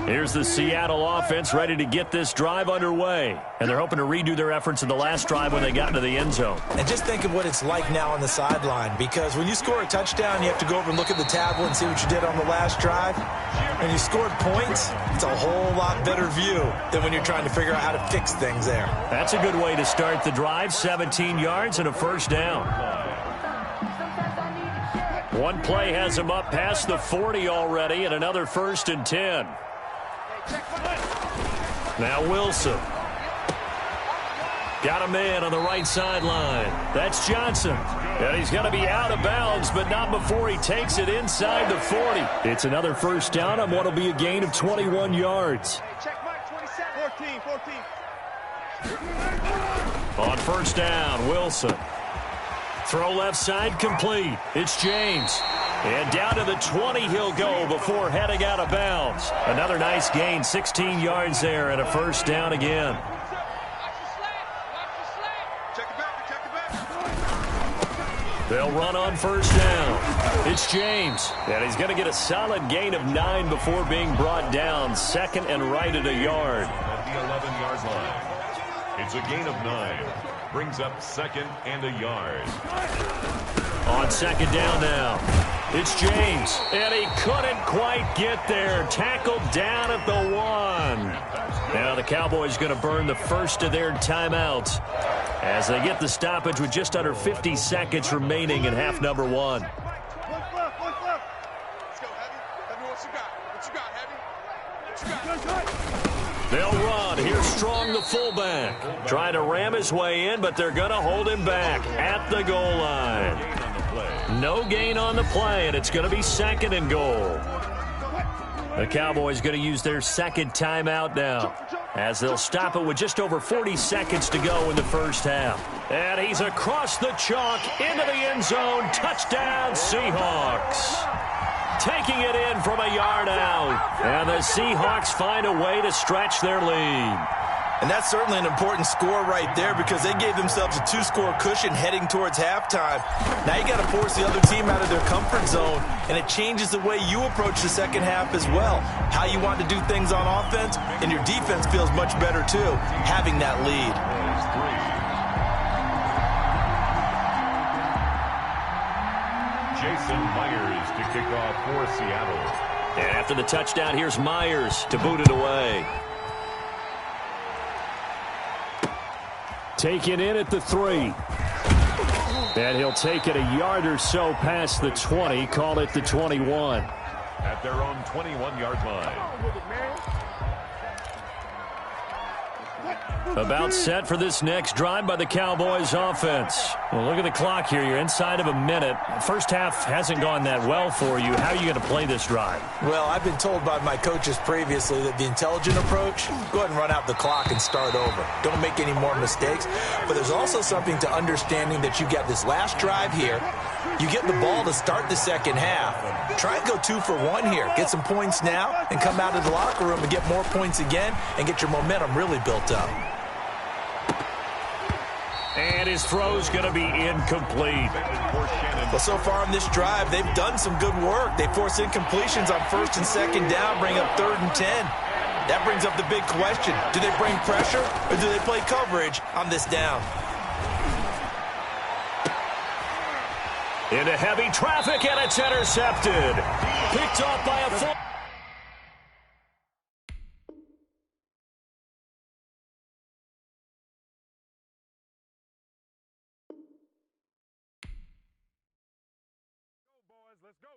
Here's the Seattle offense ready to get this drive underway. And they're hoping to redo their efforts in the last drive when they got into the end zone. And just think of what it's like now on the sideline, because when you score a touchdown, you have to go over and look at the tablet and see what you did on the last drive. When you scored points, it's a whole lot better view than when you're trying to figure out how to fix things there. That's a good way to start the drive. 17 yards and a 1st down. One play has him up past the 40 already, and another 1st and 10. Now Wilson. Got a man on the right sideline. That's Johnson. And he's going to be out of bounds, but not before he takes it inside the 40. It's another 1st down on what will be a gain of 21 yards. Check mark 27. 14. On 1st down, Wilson. Throw left side complete. It's James. And down to the 20 he'll go before heading out of bounds. Another nice gain, 16 yards there and a first down again. They'll run on first down. It's James. And he's going to get a solid gain of 9 before being brought down. Second and right at a yard. At the 11-yard line. It's a gain of 9. Brings up second and a yard. On second down now. It's James. And he couldn't quite get there. Tackled down at the 1. Now the Cowboys going to burn the first of their timeouts as they get the stoppage with just under 50 seconds remaining in half number 1. Let's go, Heavy. Heavy, what you got? What you got, Heavy? What you got? They'll run. Here's Strong, the fullback. Trying to ram his way in, but they're going to hold him back at the goal line. No gain on the play, and it's going to be second and goal. The Cowboys going to use their second timeout now as they'll stop it with just over 40 seconds to go in the first half. And he's across the chalk into the end zone. Touchdown, Seahawks. Taking it in from a yard out. And the Seahawks find a way to stretch their lead. And that's certainly an important score right there because they gave themselves a 2-score cushion heading towards halftime. Now you got to force the other team out of their comfort zone, and it changes the way you approach the second half as well. How you want to do things on offense, and your defense feels much better too, having that lead. Jason Myers to kick off for Seattle. And after the touchdown, here's Myers to boot it away. Taken in at the 3. And he'll take it a yard or so past the 20, call it the 21. At their own 21-yard line. About set for this next drive by the Cowboys offense. Well, look at the clock here. You're inside of a minute. First half hasn't gone that well for you. How are you going to play this drive? Well, I've been told by my coaches previously that the intelligent approach, go ahead and run out the clock and start over. Don't make any more mistakes. But there's also something to understanding that you got this last drive here. You get the ball to start the second half. Try and go 2 for 1 here. Get some points now and come out of the locker room and get more points again and get your momentum really built up. And his throw's going to be incomplete. Well, so far on this drive, they've done some good work. They force incompletions on first and second down, bring up 3rd and 10. That brings up the big question. Do they bring pressure or do they play coverage on this down? Into heavy traffic, and it's intercepted. Picked off by a full... Let's go.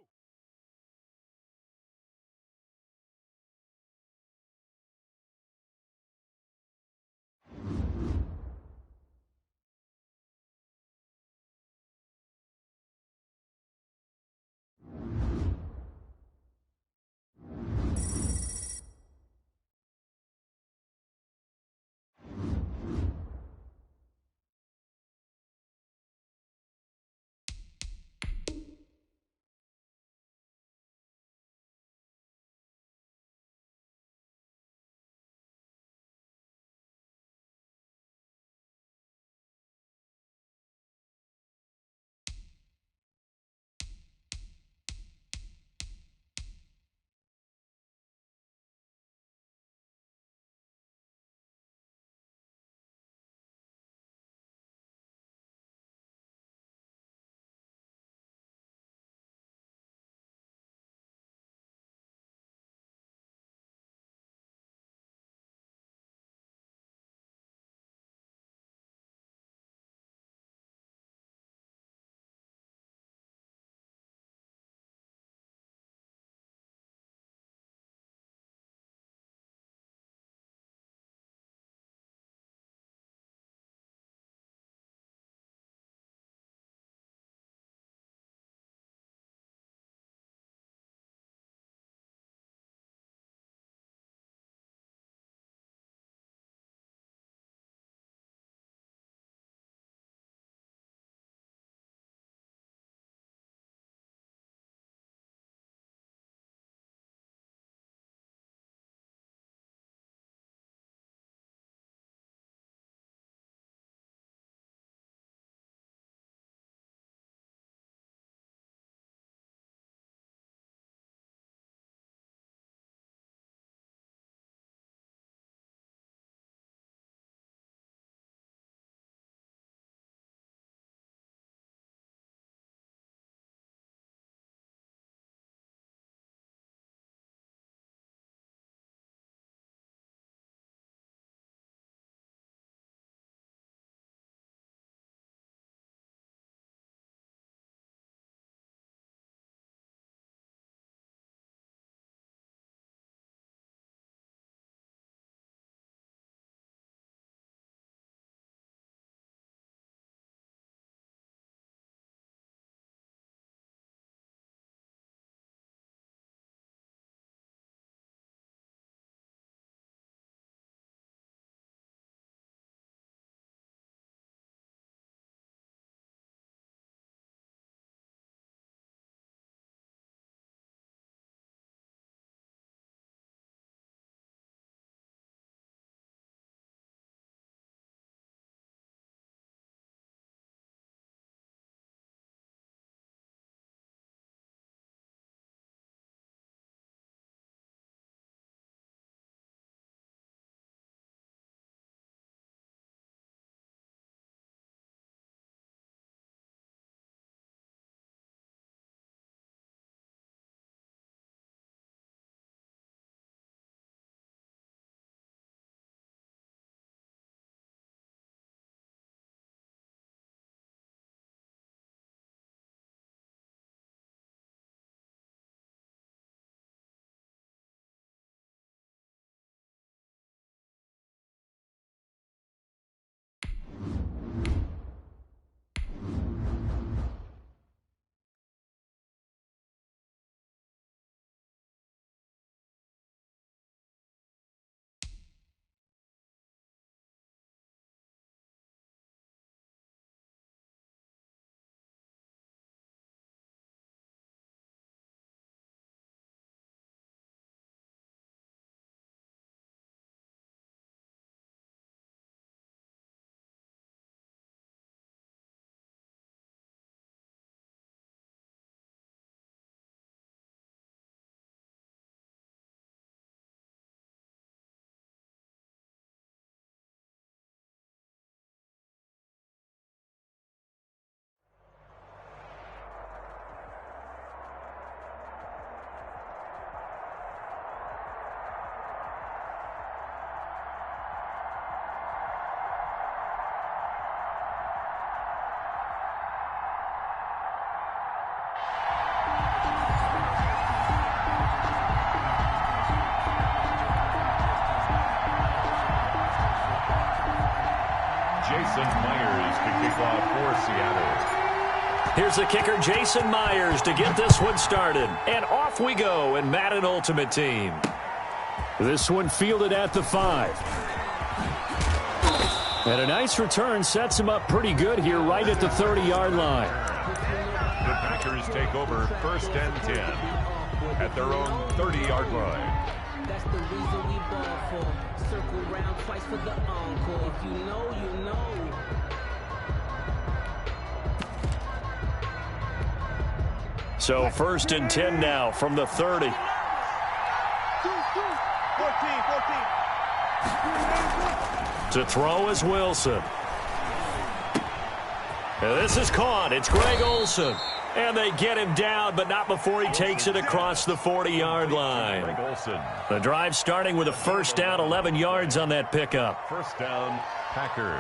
Jason Myers to kick off for Seattle. Here's the kicker, Jason Myers, to get this one started. And off we go in Madden Ultimate Team. This one fielded at the 5. And a nice return sets him up pretty good here right at the 30-yard line. The Packers take over 1st and 10 at their own 30-yard line. That's the reason we ball for. Circle round twice for the encore. If you know, you know. So 1st and 10 now from the 30. 14. To throw is Wilson. And this is caught. It's Greg Olsen. And they get him down, but not before he takes it across the 40-yard line. Greg Olsen. The drive starting with a 1st down, 11 yards on that pickup. 1st down, Packers.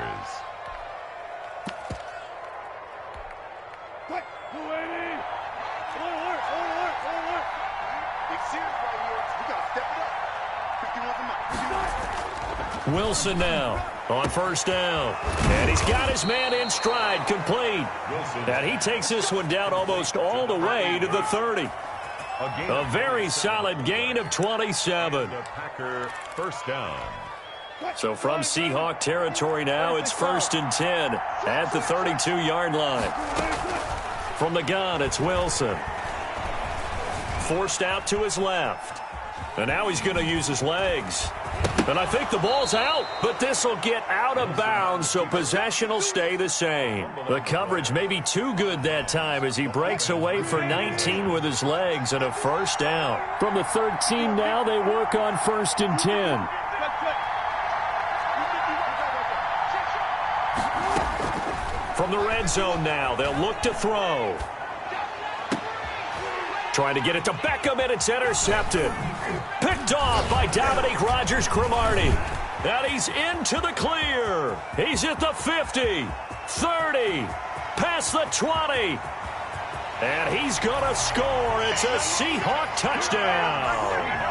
Wilson now on 1st down. And he's got his man in stride, complete. And he takes this one down almost all the way to the 30. A very solid gain of 27. The Packer 1st down. So from Seahawk territory now, it's 1st and 10 at the 32-yard line. From the gun, it's Wilson. Forced out to his left. And now he's going to use his legs. And I think the ball's out, but this will get out of bounds, so possession will stay the same. The coverage may be too good that time as he breaks away for 19 with his legs and a 1st down. From the 13 now, they work on 1st and 10. From the red zone now, they'll look to throw. Trying to get it to Beckham, and it's intercepted. Picked off by Dominique Rodgers-Cromartie. And he's into the clear. He's at the 50, 30, past the 20. And he's going to score. It's a Seahawk touchdown.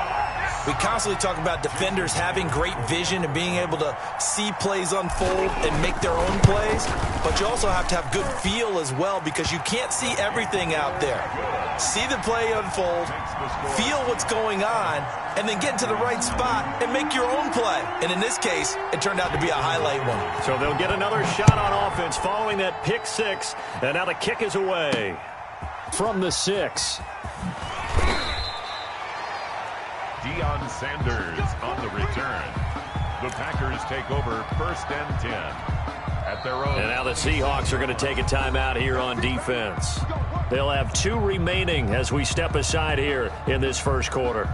We constantly talk about defenders having great vision and being able to see plays unfold and make their own plays, but you also have to have good feel as well because you can't see everything out there. See the play unfold, feel what's going on, and then get into the right spot and make your own play. And in this case, it turned out to be a highlight one. So they'll get another shot on offense following that pick 6, and now the kick is away. From the 6. Deion Sanders on the return. The Packers take over 1st and 10 at their own. And now the Seahawks are going to take a timeout here on defense. They'll have 2 remaining as we step aside here in this 1st quarter.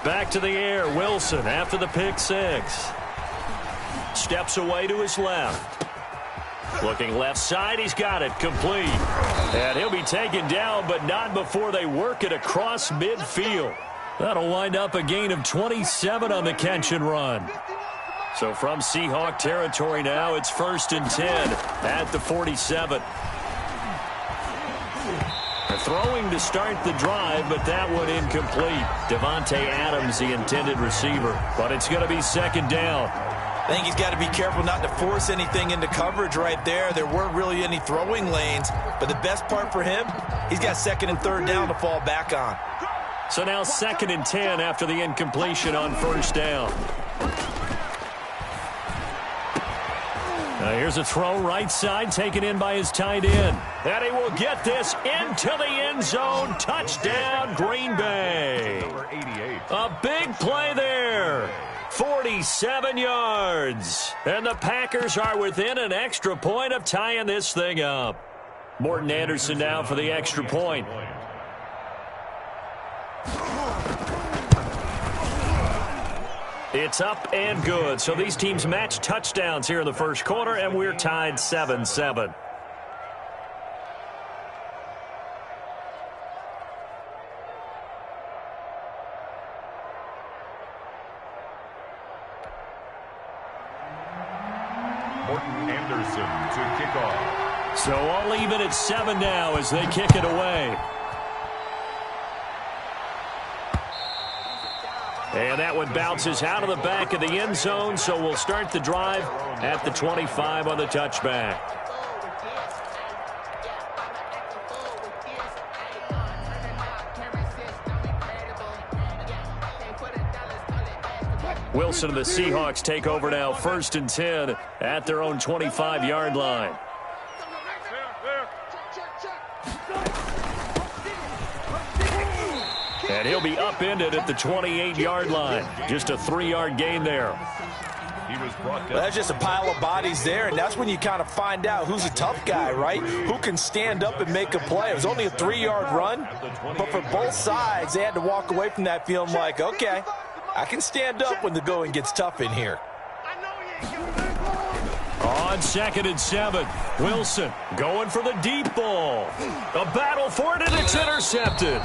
Back to the air, Wilson after the pick 6. Steps away to his left. Looking left side, he's got it, complete. And he'll be taken down, but not before they work it across midfield. That'll wind up a gain of 27 on the catch and run. So from Seahawk territory now, it's 1st and 10 at the 47. Throwing to start the drive, but that one incomplete. Devontae Adams, the intended receiver. But it's going to be 2nd down. I think he's got to be careful not to force anything into coverage right there. There weren't really any throwing lanes, but the best part for him, he's got 2nd and 3rd down to fall back on. So now 2nd and 10 after the incompletion on 1st down. Now here's a throw right side taken in by his tight end. And he will get this into the end zone. Touchdown, Green Bay. Number 88. A big play there. 47 yards. And the Packers are within an extra point of tying this thing up. Morton Anderson now for the extra point. It's up and good. So these teams match touchdowns here in the 1st quarter, and we're tied 7-7. Morton Anderson to kick off. So all even at 7 now as they kick it away. And that one bounces out of the back of the end zone, so we'll start the drive at the 25 on the touchback. Wilson and the Seahawks take over now, 1st and 10 at their own 25-yard line. And he'll be upended at the 28-yard line. Just a 3-yard gain there. Well, that's just a pile of bodies there, and that's when you kind of find out who's a tough guy, right? Who can stand up and make a play. It was only a 3-yard run, but for both sides, they had to walk away from that feeling like, okay, I can stand up when the going gets tough in here. On 2nd and 7, Wilson going for the deep ball. A battle for it, and it's intercepted.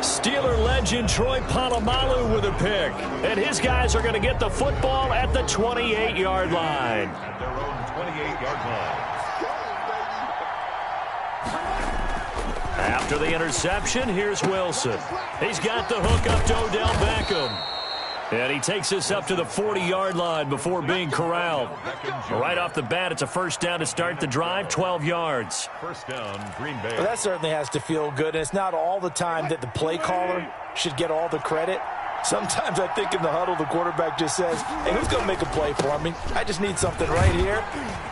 Steeler legend Troy Polamalu with a pick. And his guys are going to get the football at the 28-yard line. At their own 28-yard line. After the interception, here's Wilson. He's got the hook up to Odell Beckham. And he takes us up to the 40-yard line before being corralled. Right off the bat, it's a 1st down to start the drive, 12 yards. 1st down, Green Bay. Well, that certainly has to feel good, and it's not all the time that the play caller should get all the credit. Sometimes I think in the huddle, the quarterback just says, hey, who's going to make a play for me? I just need something right here.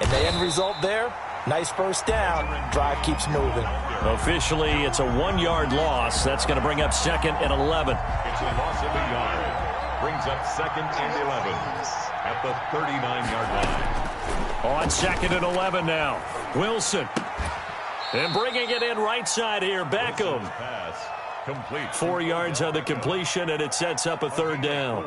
And the end result there, nice 1st down. Drive keeps moving. Officially, it's a 1-yard loss. That's going to bring up 2nd and 11. It's a loss of a yard. Brings up 2nd and 11 at the 39-yard line. On 2nd and 11 now. Wilson. And bringing it in right side here, Beckham. Pass complete. 4 yards on the completion, and it sets up a 3rd down.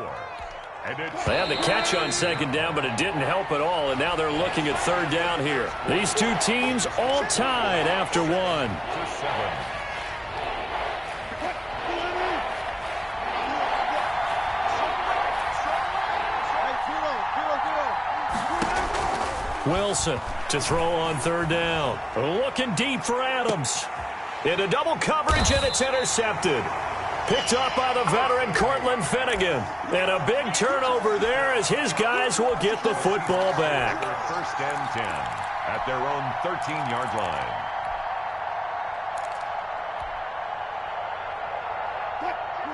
They had the catch on 2nd down, but it didn't help at all, and now they're looking at 3rd down here. These two teams all tied after 1. Wilson to throw on 3rd down. Looking deep for Adams. Into double coverage, and it's intercepted. Picked up by the veteran Cortland Finnegan. And a big turnover there as his guys will get the football back. 1st and 10 at their own 13-yard line.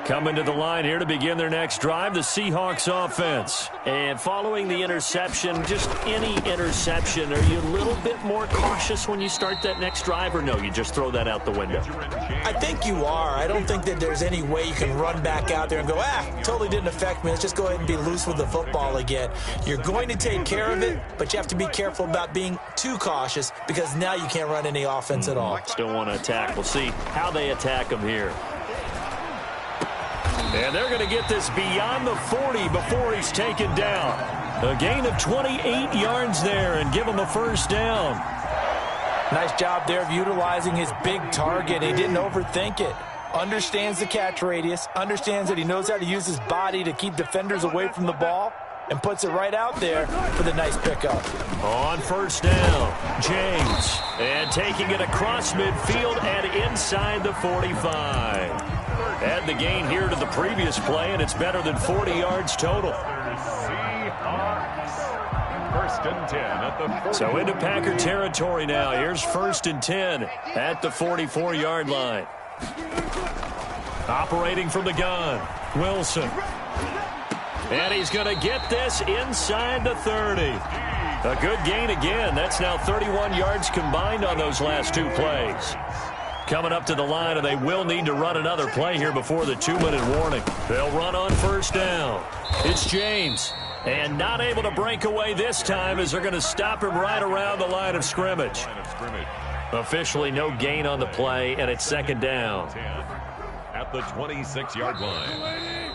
Coming to the line here to begin their next drive, the Seahawks offense. And following the interception, just any interception, are you a little bit more cautious when you start that next drive, or no, you just throw that out the window? I think you are. I don't think that there's any way you can run back out there and go, totally didn't affect me. Let's just go ahead and be loose with the football again. You're going to take care of it, but you have to be careful about being too cautious because now you can't run any offense at all. Still want to attack. We'll see how they attack them here. And they're going to get this beyond the 40 before he's taken down. A gain of 28 yards there and give him a 1st down. Nice job there of utilizing his big target. He didn't overthink it. Understands the catch radius. Understands that he knows how to use his body to keep defenders away from the ball. And puts it right out there for the nice pickup. On 1st down, James. And taking it across midfield and inside the 45. Add the gain here to the previous play, and it's better than 40 yards total. Seahawks. 1st and 10 at the 40. So into Packer territory now. Here's 1st and 10 at the 44-yard line. Operating from the gun, Wilson. And he's going to get this inside the 30. A good gain again. That's now 31 yards combined on those last 2 plays. Coming up to the line, and they will need to run another play here before the 2-minute warning. They'll run on 1st down. It's James. And not able to break away this time as they're going to stop him right around the line of scrimmage. Officially no gain on the play, and it's 2nd down. At the 26-yard line.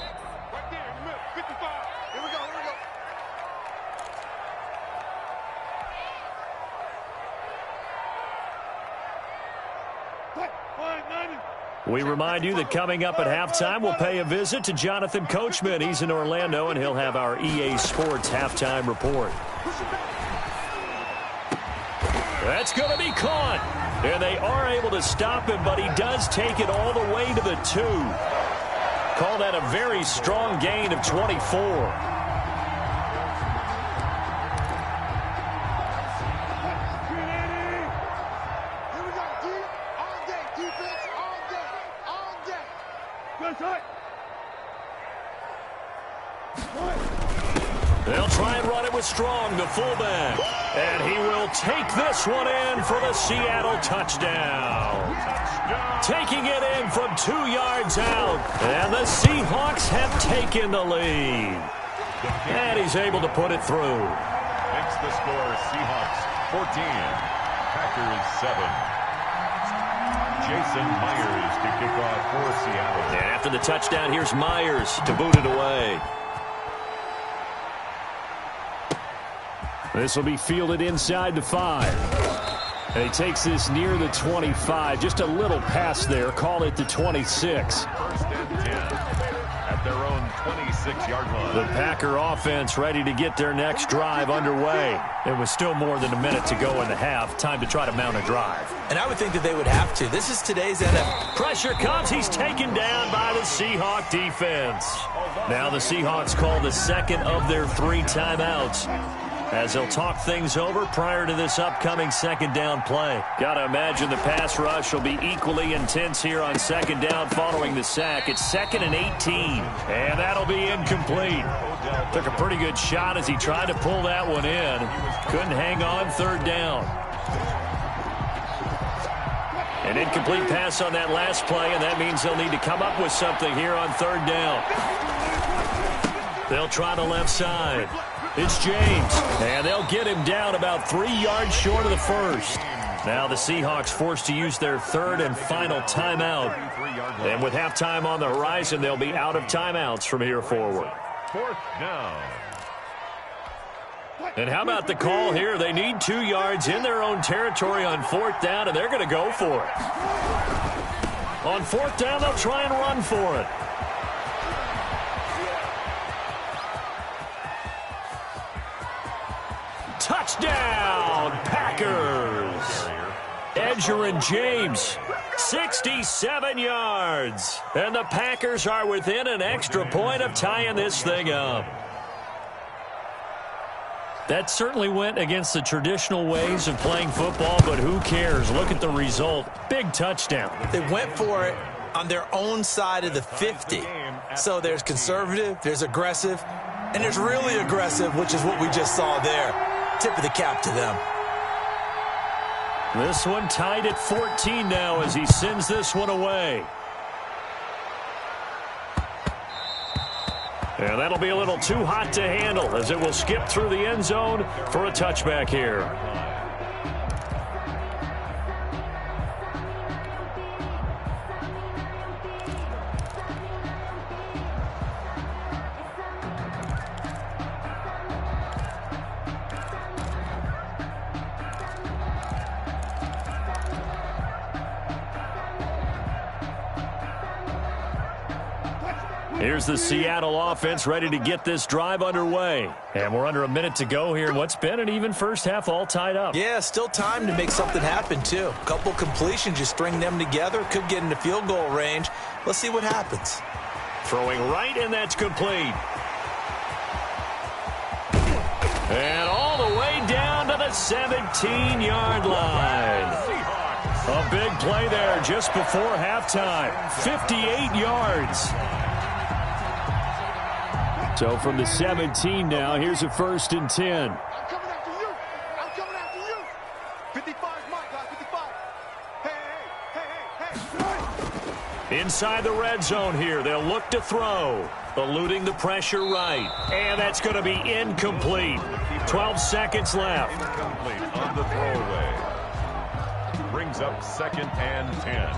We remind you that coming up at halftime, we'll pay a visit to Jonathan Coachman. He's in Orlando, and he'll have our EA Sports halftime report. That's going to be caught. And they are able to stop him, but he does take it all the way to the 2. Call that a very strong gain of 24. They'll try and run it with Strong, the fullback. And he will take this one in for the Seattle touchdown. Taking it in from 2 yards out. And the Seahawks have taken the lead. And he's able to put it through. Makes the score Seahawks 14, Packers 7. Jason Myers to kick off for Seattle. And after the touchdown, here's Myers to boot it away. This will be fielded inside the 5. And he takes this near the 25. Just a little pass there. Call it the 26. 1st and 10 at their own 26-yard line. The Packer offense ready to get their next drive underway. It was still more than a minute to go in the half. Time to try to mount a drive. And I would think that they would have to. This is today's NFL. Pressure comes. He's taken down by the Seahawk defense. Now the Seahawks call the second of their 3 timeouts, as they'll talk things over prior to this upcoming second down play. Got to imagine the pass rush will be equally intense here on second down following the sack. It's 2nd and 18, and that'll be incomplete. Took a pretty good shot as he tried to pull that one in. Couldn't hang on 3rd down. An incomplete pass on that last play, and that means they'll need to come up with something here on 3rd down. They'll try the left side. It's James, and they'll get him down about 3 yards short of the 1st. Now the Seahawks forced to use their 3rd and final timeout. And with halftime on the horizon, they'll be out of timeouts from here forward. 4th down. And how about the call here? They need 2 yards in their own territory on 4th down, and they're going to go for it. On 4th down, they'll try and run for it. Touchdown, Packers. Edger and James, 67 yards. And the Packers are within an extra point of tying this thing up. That certainly went against the traditional ways of playing football, but who cares? Look at the result. Big touchdown. They went for it on their own side of the 50. So there's conservative, there's aggressive, and there's really aggressive, which is what we just saw there. Tip of the cap to them. This one tied at 14 now as he sends this one away. And that'll be a little too hot to handle as it will skip through the end zone for a touchback here. Here's the Seattle offense ready to get this drive underway. And we're under a minute to go here in what's been an even first half, all tied up. Yeah, still time to make something happen, too. A couple completions, you string them together, could get into field goal range. Let's see what happens. Throwing right, and that's complete. And all the way down to the 17-yard line. A big play there just before halftime. 58 yards. So from the 17 now, here's a 1st and 10. I'm coming after you. I'm coming after you. 55 is my guy. 55. Hey. Inside the red zone here, they'll look to throw. Eluding the pressure right. And that's going to be incomplete. 12 seconds left. Incomplete on the throwaway. Brings up 2nd and 10.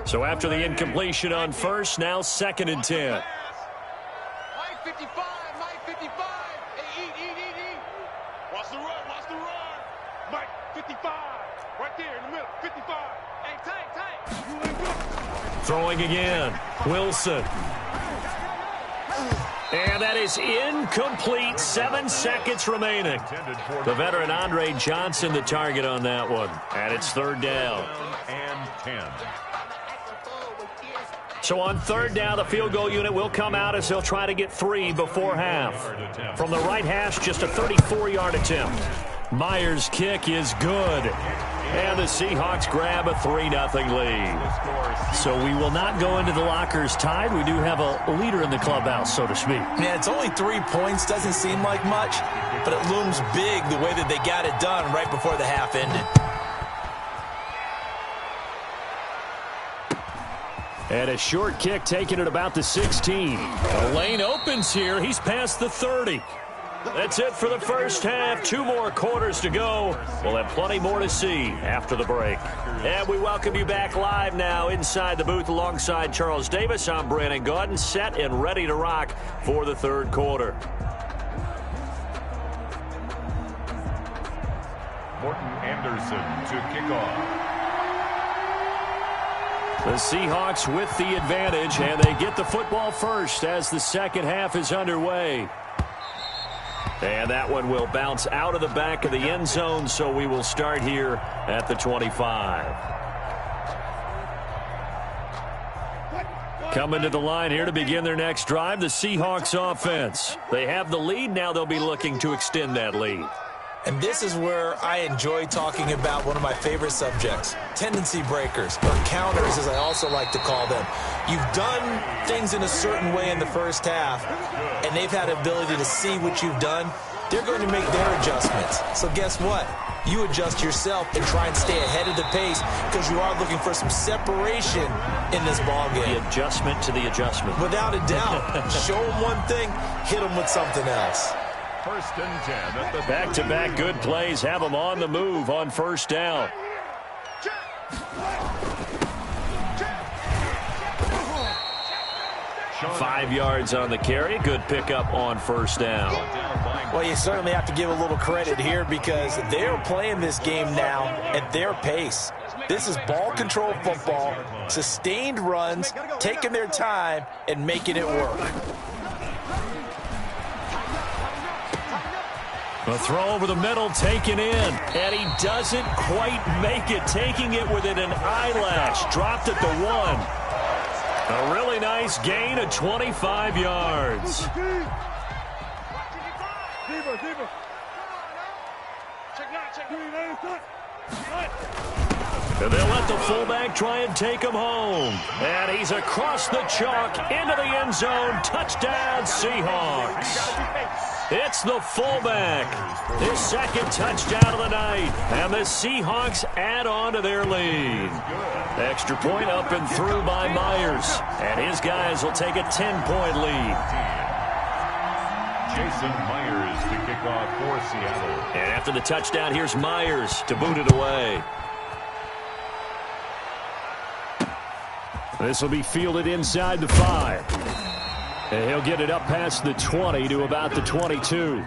So after the incompletion on 1st, now 2nd and 10. Mike 55. Mike 55. Hey, eat. Watch the run. Mike 55. Right there in the middle. 55. Hey, tight. You ain't good. Throwing again. Wilson. And that is incomplete. 7 seconds remaining. The veteran Andre Johnson, the target on that one. And it's third down. And 10. So on third down, the field goal unit will come out as they'll try to get 3 before half. From the right hash, just a 34-yard attempt. Myers' kick is good. And the Seahawks grab a 3-0 lead. So we will not go into the lockers tied. We do have a leader in the clubhouse, so to speak. Man, it's only 3 points. Doesn't seem like much, but it looms big the way that they got it done right before the half ended. And a short kick taken at about the 16. The lane opens here. He's past the 30. That's it for the first half. 2 more quarters to go. We'll have plenty more to see after the break. And we welcome you back live now inside the booth alongside Charles Davis. I'm Brandon Gaudin, set and ready to rock for the third quarter. Morton Anderson to kick off. The Seahawks with the advantage, and they get the football first as the second half is underway. And that one will bounce out of the back of the end zone, so we will start here at the 25. Coming to the line here to begin their next drive, the Seahawks offense. They have the lead. Now they'll be looking to extend that lead. And this is where I enjoy talking about one of my favorite subjects, tendency breakers, or counters as I also like to call them. You've done things in a certain way in the first half, and they've had the ability to see what you've done. They're going to make their adjustments. So guess what? You adjust yourself and try and stay ahead of the pace because you are looking for some separation in this ballgame. The adjustment to the adjustment. Without a doubt. Show them one thing, hit them with something else. First and 10 at the back-to-back good plays have them on the move on first down. Five yards on the carry. Good pickup on first down. Well, you certainly have to give a little credit here because they're playing this game now at their pace. This is ball control football, sustained runs, taking their time, and making it work. A throw over the middle taken in, and he doesn't quite make it, taking it within an eyelash. Dropped at the 1. A really nice gain of 25 yards. And they'll let the fullback try and take him home. And he's across the chalk into the end zone. Touchdown, Seahawks. It's the fullback. His second touchdown of the night. And the Seahawks add on to their lead. Extra point up and through by Myers. And his guys will take a 10-point lead. Jason Myers to kick off for Seattle. And after the touchdown, here's Myers to boot it away. This will be fielded inside the 5. And he'll get it up past the 20 to about the 22. The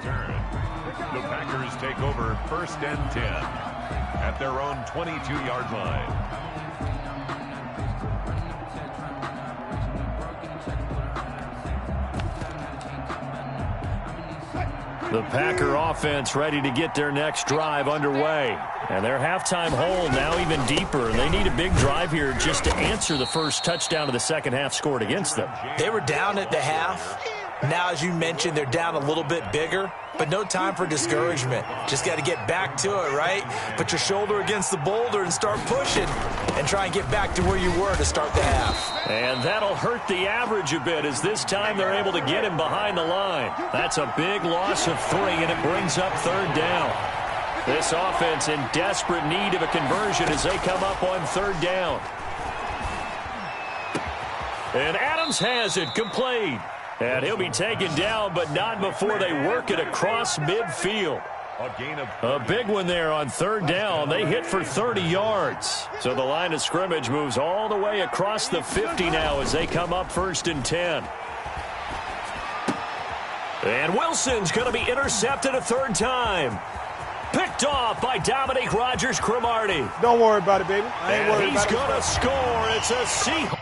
Packers take over first and 10 at their own 22-yard line. The Packer offense ready to get their next drive underway. And their halftime hole now even deeper. And they need a big drive here just to answer the first touchdown of the second half scored against them. They were down at the half. Now, as you mentioned, they're down a little bit bigger. But no time for discouragement. Just got to get back to it, right? Put your shoulder against the boulder and start pushing. And try and get back to where you were to start the half. And that'll hurt the average a bit as this time they're able to get him behind the line. That's a big loss of 3, and it brings up third down. This offense in desperate need of a conversion as they come up on third down. And Adams has it complete. And he'll be taken down, but not before they work it across midfield. A big one there on third down. They hit for 30 yards. So the line of scrimmage moves all the way across the 50 now as they come up first and 10. And Wilson's going to be intercepted a third time. Picked off by Dominique Rodgers-Cromartie. Don't worry about it, baby. I ain't worried about it. He's going to score. It's a Seahawks.